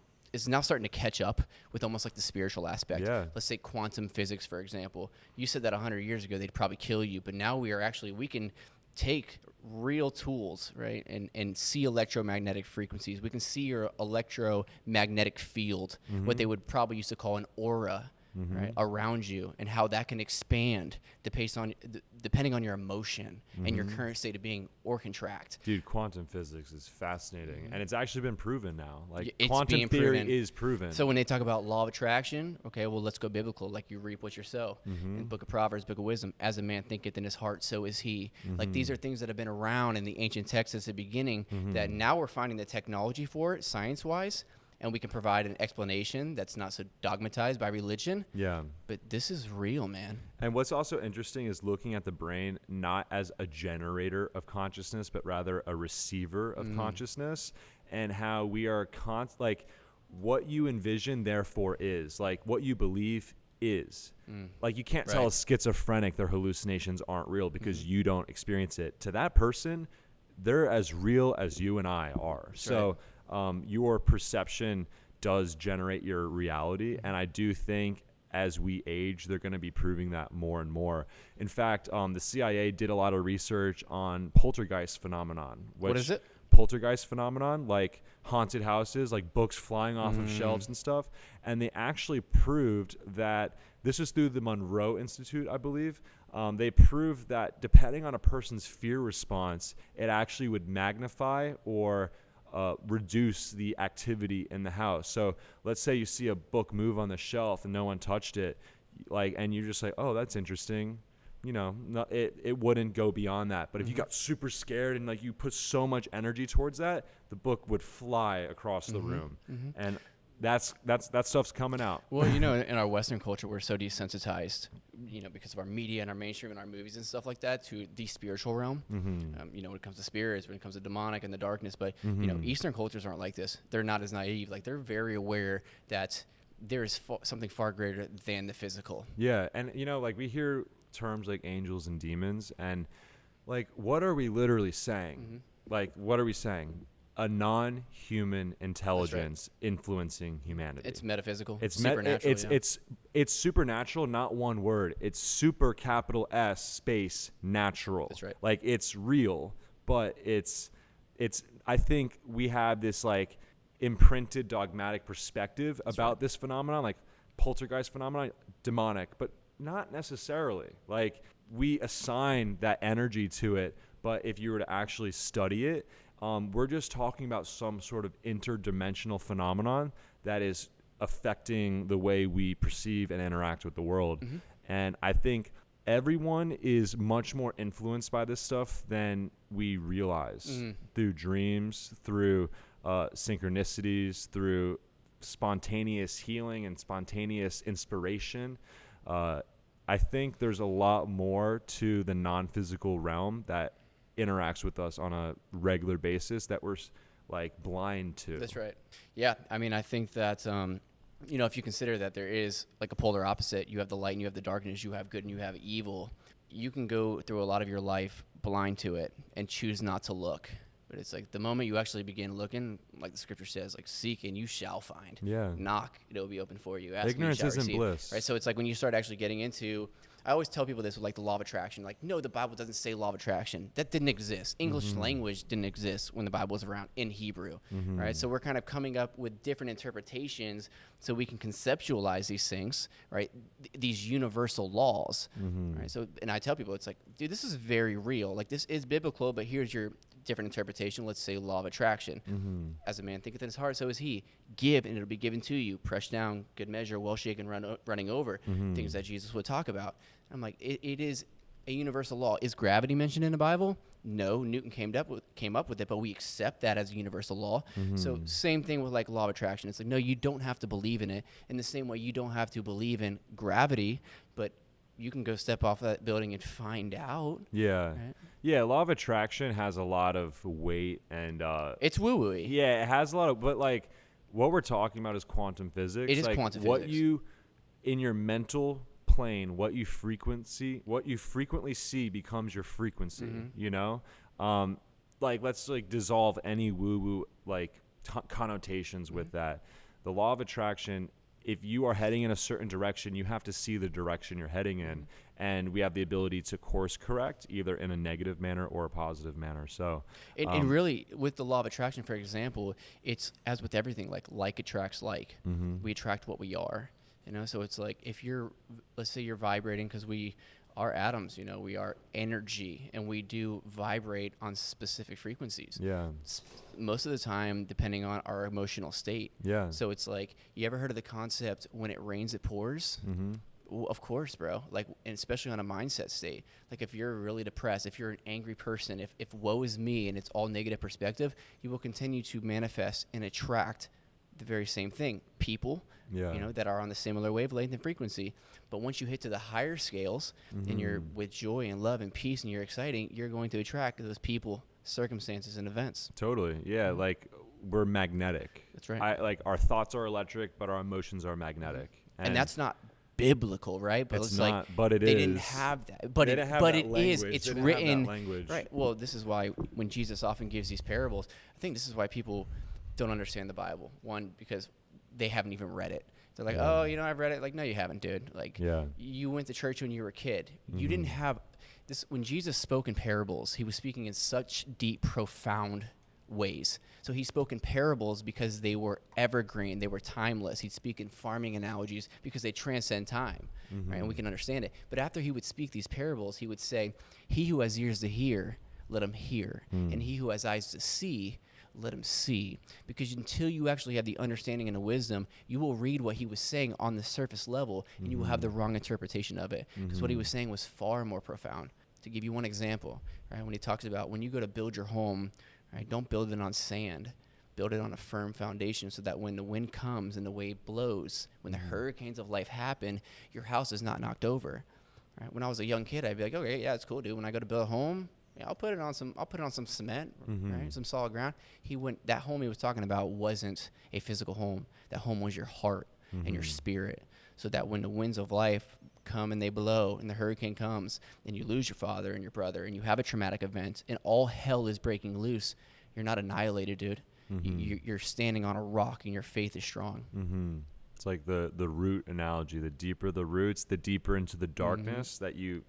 to catch up with almost like the spiritual aspect. Yeah. Let's say quantum physics, for example. You said that 100 years ago they'd probably kill you, but now we can take real tools, right, and see electromagnetic frequencies. We can see your electromagnetic field, what they would probably used to call an aura, right, around you, and how that can expand depending on your emotion and your current state of being, or contract. Dude, quantum physics is fascinating, and it's actually been proven now. Like, it's quantum theory is proven. So when they talk about law of attraction, okay, well, let's go biblical. Like, you reap what you sow. In the book of Proverbs, book of wisdom, as a man thinketh in his heart, so is he. Like, these are things that have been around in the ancient texts at the beginning, that now we're finding the technology for it, science-wise, and we can provide an explanation that's not so dogmatized by religion. Yeah. But this is real, man. And what's also interesting is looking at the brain not as a generator of consciousness, but rather a receiver of consciousness, and how we are like, what you envision, therefore is. Like, what you believe is. Like, you can't tell a schizophrenic their hallucinations aren't real because you don't experience it. To that person, they're as real as you and I are. That's so your perception does generate your reality, and I do think as we age, they're going to be proving that more and more. In fact, the CIA did a lot of research on poltergeist phenomenon. What is it? Poltergeist phenomenon, like haunted houses, like books flying off of shelves and stuff. And they actually proved that, this is through the Monroe Institute, I believe. They proved that depending on a person's fear response, it actually would magnify or reduce the activity in the house. So let's say you see a book move on the shelf and no one touched it, and you're just like, oh, that's interesting. It wouldn't go beyond that. But if you got super scared and you put so much energy towards that, the book would fly across the room. And that stuff's coming out. Well, in our Western culture, we're so desensitized, because of our media and our mainstream and our movies and stuff like that, to the spiritual realm. When it comes to spirits, when it comes to demonic and the darkness. But, Eastern cultures aren't like this. They're not as naive. Like, they're very aware that there is something far greater than the physical. Yeah. And, we hear terms like angels and demons, and what are we literally saying? What are we saying? A non-human intelligence influencing humanity. It's metaphysical. It's supernatural. It's supernatural, not one word. It's super capital S space natural. That's right. It's real, but it's I think we have this imprinted dogmatic perspective about this phenomenon, like poltergeist phenomenon, demonic, but not necessarily. Like, we assign that energy to it, but if you were to actually study it, we're just talking about some sort of interdimensional phenomenon that is affecting the way we perceive and interact with the world. And I think everyone is much more influenced by this stuff than we realize, through dreams, through synchronicities, through spontaneous healing and spontaneous inspiration. I think there's a lot more to the non-physical realm that interacts with us on a regular basis that we're like blind to. That's right. Yeah. I mean, I think that, if you consider that there is like a polar opposite, you have the light and you have the darkness, you have good and you have evil, you can go through a lot of your life blind to it and choose not to look. But it's like the moment you actually begin looking, like the scripture says, like seek and you shall find. Yeah. Knock, it'll be open for you. Ask Ignorance and you shall isn't receive. bliss. Right. So it's like when you start actually getting into, I always tell people this with like the law of attraction. Like, no, the Bible doesn't say law of attraction. That didn't exist. English language didn't exist when the Bible was around in Hebrew. Right. So we're kind of coming up with different interpretations so we can conceptualize these things, right? These universal laws. Right. So, and I tell people, it's like, dude, this is very real. Like, this is biblical, but here's your different interpretation. Let's say law of attraction. As a man thinketh in his heart, so is he. Give and it'll be given to you. Pressed down, good measure, well shaken, running over. Things that Jesus would talk about. I'm like, it is a universal law. Is gravity mentioned in the Bible? No, Newton came up with it, but we accept that as a universal law. So same thing with like law of attraction. It's like, no, you don't have to believe in it. In the same way, you don't have to believe in gravity, but you can go step off that building and find out. Yeah. Right? Yeah, law of attraction has a lot of weight and it's woo-woo-y. yeah, it has a lot of, but like what we're talking about is quantum physics. It is like quantum what physics. you in your mental plane, what you frequently see becomes your frequency, you know? Like let's like dissolve any woo-woo like connotations with that. The law of attraction, if you are heading in a certain direction, you have to see the direction you're heading in. And we have the ability to course correct either in a negative manner or a positive manner. So, and really, with the law of attraction, for example, it's as with everything, like attracts like. We attract what we are. So it's like if let's say you're vibrating, because we are atoms, we are energy, and we do vibrate on specific frequencies. Yeah. Most of the time, depending on our emotional state. Yeah. So it's like, you ever heard of the concept, when it rains, it pours? Well, of course, bro. Like, and especially on a mindset state. Like, if you're really depressed, if you're an angry person, if woe is me and it's all negative perspective, you will continue to manifest and attract the very same thing. People, that are on the similar wavelength and frequency. But once you hit to the higher scales and you're with joy and love and peace and you're exciting, you're going to attract those people, circumstances, and events. Totally. Yeah. Like, we're magnetic. That's right. Like, our thoughts are electric, but our emotions are magnetic. And that's not biblical, right? But it's like, not, but it they is. didn't have that. But it is. It's written. Right. Well, this is why when Jesus often gives these parables, I think this is why people don't understand the Bible. One, because they haven't even read it. They're like, oh, I've read it. Like, no, you haven't, dude. Like, you went to church when you were a kid. You didn't have this. When Jesus spoke in parables, he was speaking in such deep, profound ways. So he spoke in parables because they were evergreen, they were timeless. He'd speak in farming analogies because they transcend time, right? And we can understand it. But after he would speak these parables, he would say, he who has ears to hear, let him hear. And he who has eyes to see, let him see. Because until you actually have the understanding and the wisdom, you will read what he was saying on the surface level and you will have the wrong interpretation of it. Because what he was saying was far more profound. To give you one example, right? When he talks about when you go to build your home, right, don't build it on sand. Build it on a firm foundation so that when the wind comes and the wave blows, when the hurricanes of life happen, your house is not knocked over. Right? When I was a young kid, I'd be like, okay, yeah, it's cool, dude. When I go to build a home, I'll put it on some cement, right? Some solid ground. That home he was talking about wasn't a physical home. That home was your heart and your spirit. So that when the winds of life come and they blow and the hurricane comes and you lose your father and your brother and you have a traumatic event and all hell is breaking loose, you're not annihilated, dude. You're standing on a rock and your faith is strong. It's like the root analogy. The deeper the roots, the deeper into the darkness that you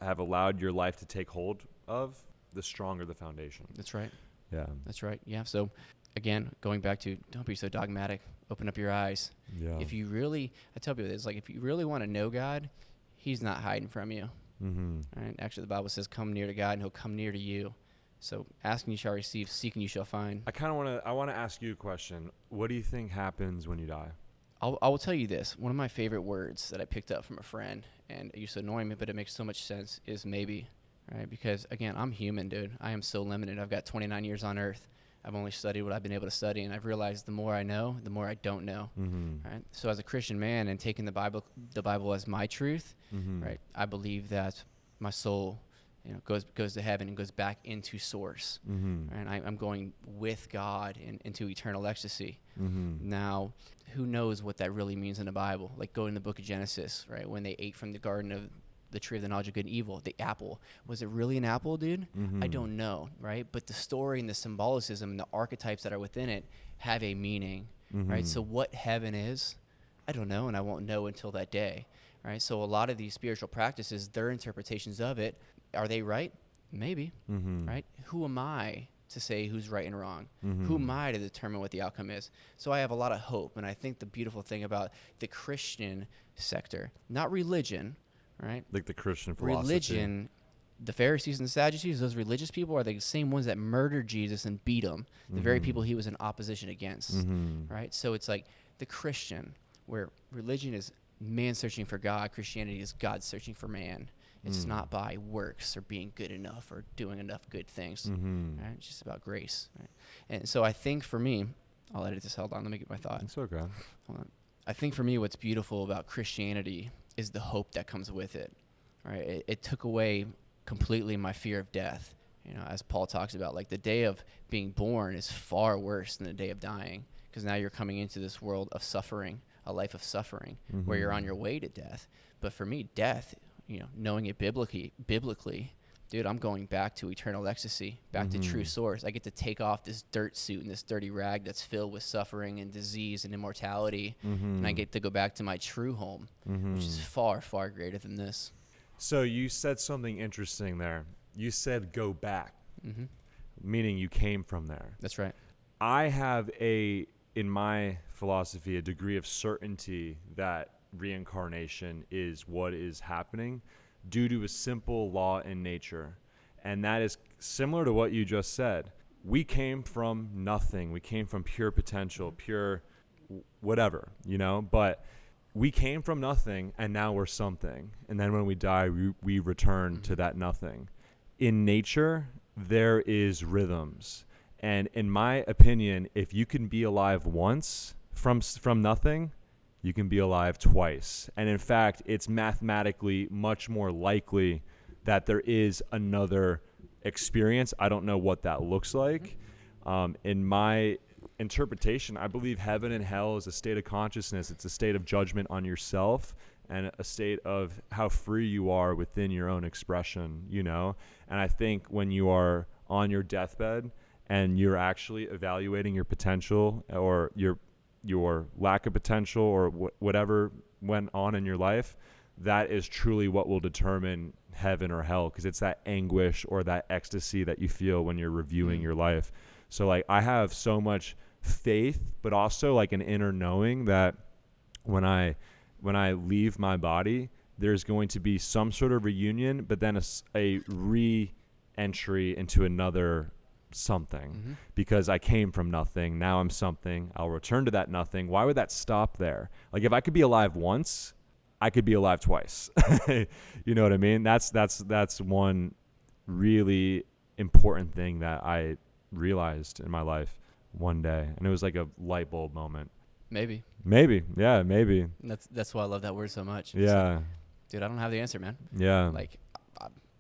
have allowed your life to take hold of, the stronger the foundation. That's right. Yeah. That's right. Yeah. So again, going back to don't be so dogmatic. Open up your eyes. Yeah. If you really, I tell people this, like if you really want to know God, he's not hiding from you. Mm-hmm. Right? Actually, the Bible says, come near to God and he'll come near to you. So asking you shall receive, seeking you shall find. I want to ask you a question. What do you think happens when you die? I will tell you this. One of my favorite words that I picked up from a friend, and it used to annoy me, but it makes so much sense, is maybe. Right? Because, again, I'm human, dude. I am so limited. I've got 29 years on earth. I've only studied what I've been able to study, and I've realized the more I know, the more I don't know. Mm-hmm. Right? So as a Christian man and taking the Bible as my truth, Mm-hmm. right? I believe that my soul, goes to heaven and goes back into source. Mm-hmm. And I'm going with God into eternal ecstasy. Mm-hmm. Now, who knows what that really means in the Bible? Like go in the book of Genesis, right? When they ate from the garden of the tree of the knowledge of good and evil, the apple. Was it really an apple, dude? Mm-hmm. I don't know, right? But the story and the symbolicism and the archetypes that are within it have a meaning, Mm-hmm. right? So what heaven is, I don't know, and I won't know until that day, right? So a lot of these spiritual practices, their interpretations of it, are they right? Maybe, Mm-hmm. right? Who am I to say who's right and wrong? Mm-hmm. Who am I to determine what the outcome is? So I have a lot of hope, and I think the beautiful thing about the Christian sector, not religion, right? Like the Christian philosophy. Religion, the Pharisees and the Sadducees, those religious people are the same ones that murdered Jesus and beat him, the very people he was in opposition against, Mm-hmm. right? So it's like the Christian, where religion is man searching for God, Christianity is God searching for man. It's not by works or being good enough or doing enough good things. Mm-hmm. Right? It's just about grace. Right? And so I think for me, I'll edit this. Hold on, let me get my thought. It's okay. Hold on. I think for me, what's beautiful about Christianity is the hope that comes with it. Right? It took away completely my fear of death. As Paul talks about, like the day of being born is far worse than the day of dying, because now you're coming into this world of suffering, a life of suffering, where you're on your way to death. But for me, death, knowing it biblically, dude, I'm going back to eternal ecstasy, back to true source. I get to take off this dirt suit and this dirty rag that's filled with suffering and disease and immortality, and I get to go back to my true home, which is far, far greater than this. So you said something interesting there. You said go back, Mm-hmm. meaning you came from there. That's right. I have in my philosophy, a degree of certainty that reincarnation is what is happening due to a simple law in nature. And that is similar to what you just said. We came from nothing. We came from pure potential, pure whatever, but we came from nothing and now we're something. And then when we die, we return to that nothing. In nature, there is rhythms. And in my opinion, if you can be alive once from nothing, you can be alive twice. And in fact, it's mathematically much more likely that there is another experience. I don't know what that looks like. In my interpretation, I believe heaven and hell is a state of consciousness. It's a state of judgment on yourself and a state of how free you are within your own expression, And I think when you are on your deathbed and you're actually evaluating your potential or your lack of potential or whatever went on in your life, that is truly what will determine heaven or hell, because it's that anguish or that ecstasy that you feel when you're reviewing your life. So like I have so much faith, but also like an inner knowing that when I leave my body, there's going to be some sort of reunion, but then a re-entry into another something, because I came from nothing. Now I'm something. I'll return to that nothing. Why would that stop there? Like if I could be alive once, I could be alive twice. You know what I mean? That's one really important thing that I realized in my life one day, and it was like a light bulb moment. Maybe. Yeah, maybe. That's why I love that word so much. Yeah. So, dude, I don't have the answer, man. Yeah. Like,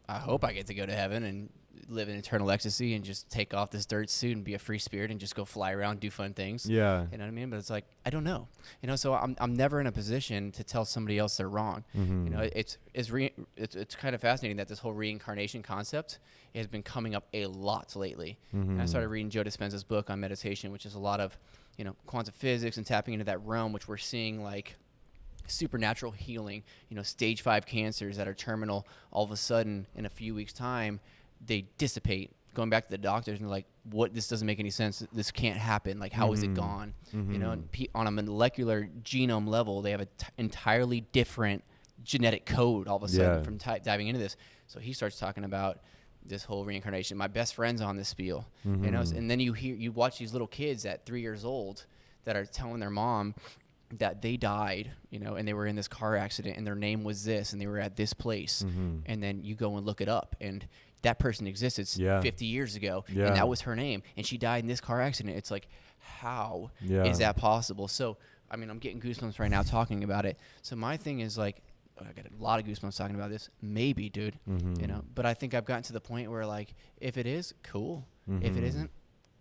I hope I get to go to heaven and live in eternal ecstasy and just take off this dirt suit and be a free spirit and just go fly around, do fun things. Yeah. You know what I mean? But it's like, I don't know. So I'm never in a position to tell somebody else they're wrong. It's kind of fascinating that this whole reincarnation concept has been coming up a lot lately. And I started reading Joe Dispenza's book on meditation, which is a lot of, quantum physics and tapping into that realm, which we're seeing like supernatural healing, stage 5 cancers that are terminal, all of a sudden in a few weeks time, they dissipate going back to the doctors and like, what, this doesn't make any sense. This can't happen. Like, how is it gone? You know, and on a molecular genome level, they have an entirely different genetic code all of a sudden from diving into this. So he starts talking about this whole reincarnation. My best friend's on this spiel, you know, and then you watch these little kids at 3 years old that are telling their mom that they died, you know, and they were in this car accident and their name was this and they were at this place. And then you go and look it up and that person existed 50 years ago and that was her name and she died in this car accident. It's like, how is that possible? So, I mean, I'm getting goosebumps right now talking about it. So my thing is like, I got a lot of goosebumps talking about this. Maybe, dude, you know, but I think I've gotten to the point where like, if it is, cool. If it isn't,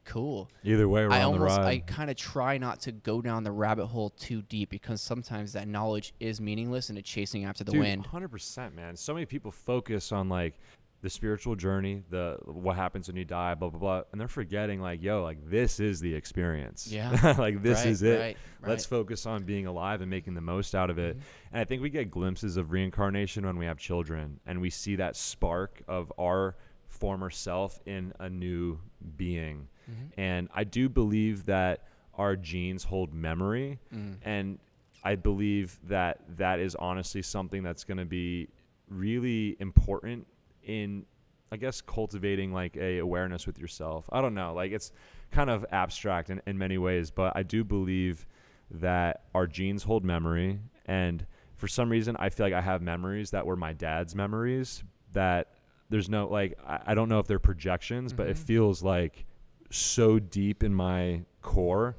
cool. Either way, we're on the ride. I kind of try not to go down the rabbit hole too deep because sometimes that knowledge is meaningless and it's chasing after the wind. 100%, man. So many people focus on like the spiritual journey, the what happens when you die, blah blah blah, and they're forgetting like, yo, like this is the experience. Yeah, like this is it. Right. Let's focus on being alive and making the most out of it. And I think we get glimpses of reincarnation when we have children, and we see that spark of our former self in a new being. And I do believe that our genes hold memory, and I believe that that is honestly something that's going to be really important in, I guess, cultivating like a awareness with yourself. I don't know, like it's kind of abstract in many ways, but I do believe that our genes hold memory, and for some reason I feel like I have memories that were my dad's memories, that there's no, like, I don't know if they're projections, but it feels like so deep in my core,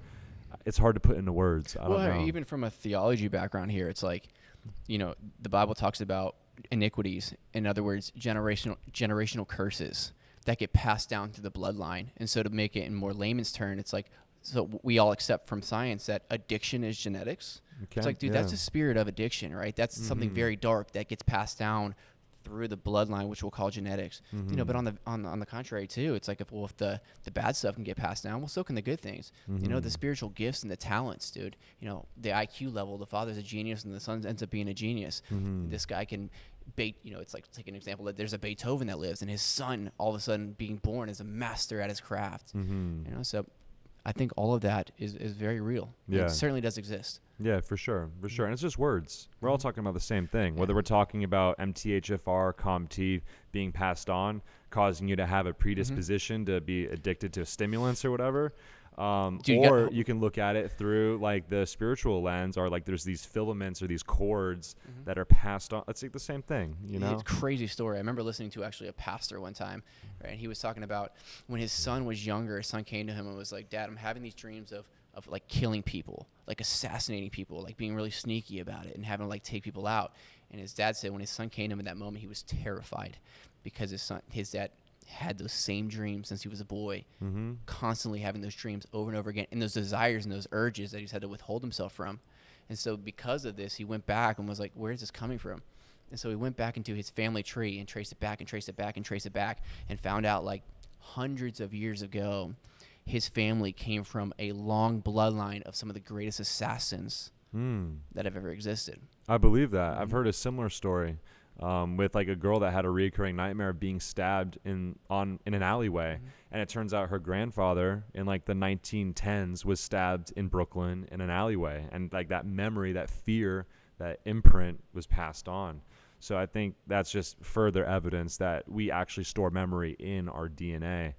it's hard to put into words. I don't know. Even from a theology background here, it's like, you know, the Bible talks about iniquities, in other words, generational curses that get passed down through the bloodline. And so to make it in more layman's term, it's like, so we all accept from science that addiction is genetics. Okay, it's like, dude, that's a spirit of addiction, right? That's something very dark that gets passed down through the bloodline, which we'll call genetics. You know, but on the contrary too, it's like, if the bad stuff can get passed down, well, so can the good things. You know, the spiritual gifts and the talents, dude. You know, the IQ level, the father's a genius and the son ends up being a genius. This guy can you know, it's like, take an example that there's a Beethoven that lives and his son all of a sudden being born is a master at his craft. You know, so I think all of that is very real. It certainly does exist. Yeah, for sure. And it's just words. We're all talking about the same thing. Whether we're talking about MTHFR, COMT being passed on, causing you to have a predisposition to be addicted to stimulants or whatever. Or you can look at it through like the spiritual lens, or like there's these filaments or these cords that are passed on. It's like the same thing, you know? It's a crazy story. I remember listening to actually a pastor one time, right? And he was talking about when his son was younger, his son came to him and was like, Dad, I'm having these dreams of like killing people, like assassinating people, like being really sneaky about it and having to like take people out. And his dad said when his son came to him in that moment, he was terrified because his dad had those same dreams since he was a boy, constantly having those dreams over and over again, and those desires and those urges that he's had to withhold himself from. And so because of this, he went back and was like, where is this coming from? And so he went back into his family tree and traced it back and traced it back and traced it back and found out like hundreds of years ago, his family came from a long bloodline of some of the greatest assassins that have ever existed. I believe that. I've heard a similar story with like a girl that had a recurring nightmare of being stabbed in an alleyway. And it turns out her grandfather in like the 1910s was stabbed in Brooklyn in an alleyway. And like that memory, that fear, that imprint was passed on. So I think that's just further evidence that we actually store memory in our DNA.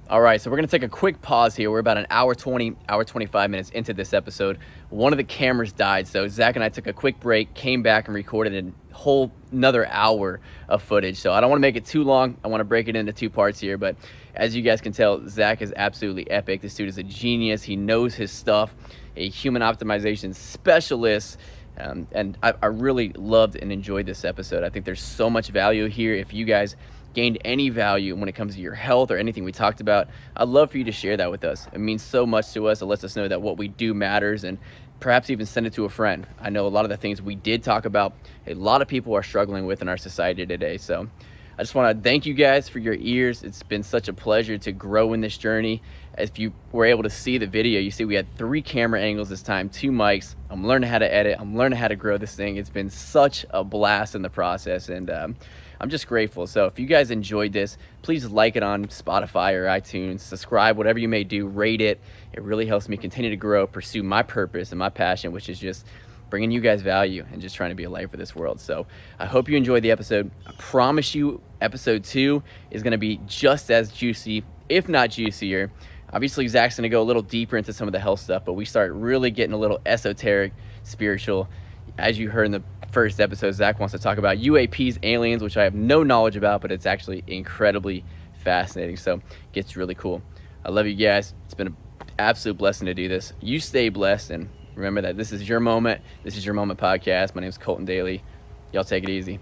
All right, so we're going to take a quick pause here. We're about an hour 25 minutes into this episode. One of the cameras died, so Zach and I took a quick break, came back and recorded a whole another hour of footage. So I don't want to make it too long. I want to break it into two parts here, but as you guys can tell, Zach is absolutely epic. This dude is a genius. He knows his stuff, a human optimization specialist. And I really loved and enjoyed this episode. I think there's so much value here. If you guys gained any value when it comes to your health or anything we talked about, I'd love for you to share that with us. It means so much to us. It lets us know that what we do matters, and perhaps even send it to a friend. I know a lot of the things we did talk about, a lot of people are struggling with in our society today. So I just want to thank you guys for your ears. It's been such a pleasure to grow in this journey. If you were able to see the video, you see we had 3 camera angles this time, 2 mics. I'm learning how to edit. I'm learning how to grow this thing. It's been such a blast in the process. And I'm just grateful. So if you guys enjoyed this, please like it on Spotify or iTunes, subscribe, whatever you may do, rate it. It really helps me continue to grow, pursue my purpose and my passion, which is just bringing you guys value and just trying to be a light for this world. So I hope you enjoyed the episode. I promise you episode 2 is going to be just as juicy, if not juicier. Obviously, Zach's going to go a little deeper into some of the health stuff, but we start really getting a little esoteric, spiritual. As you heard in the first episode, Zach wants to talk about UAPs, aliens, which I have no knowledge about, but it's actually incredibly fascinating. So it gets really cool. I love you guys. It's been an absolute blessing to do this. You stay blessed, and remember that this is your moment. This is your moment podcast. My name is Colton Daly. Y'all take it easy.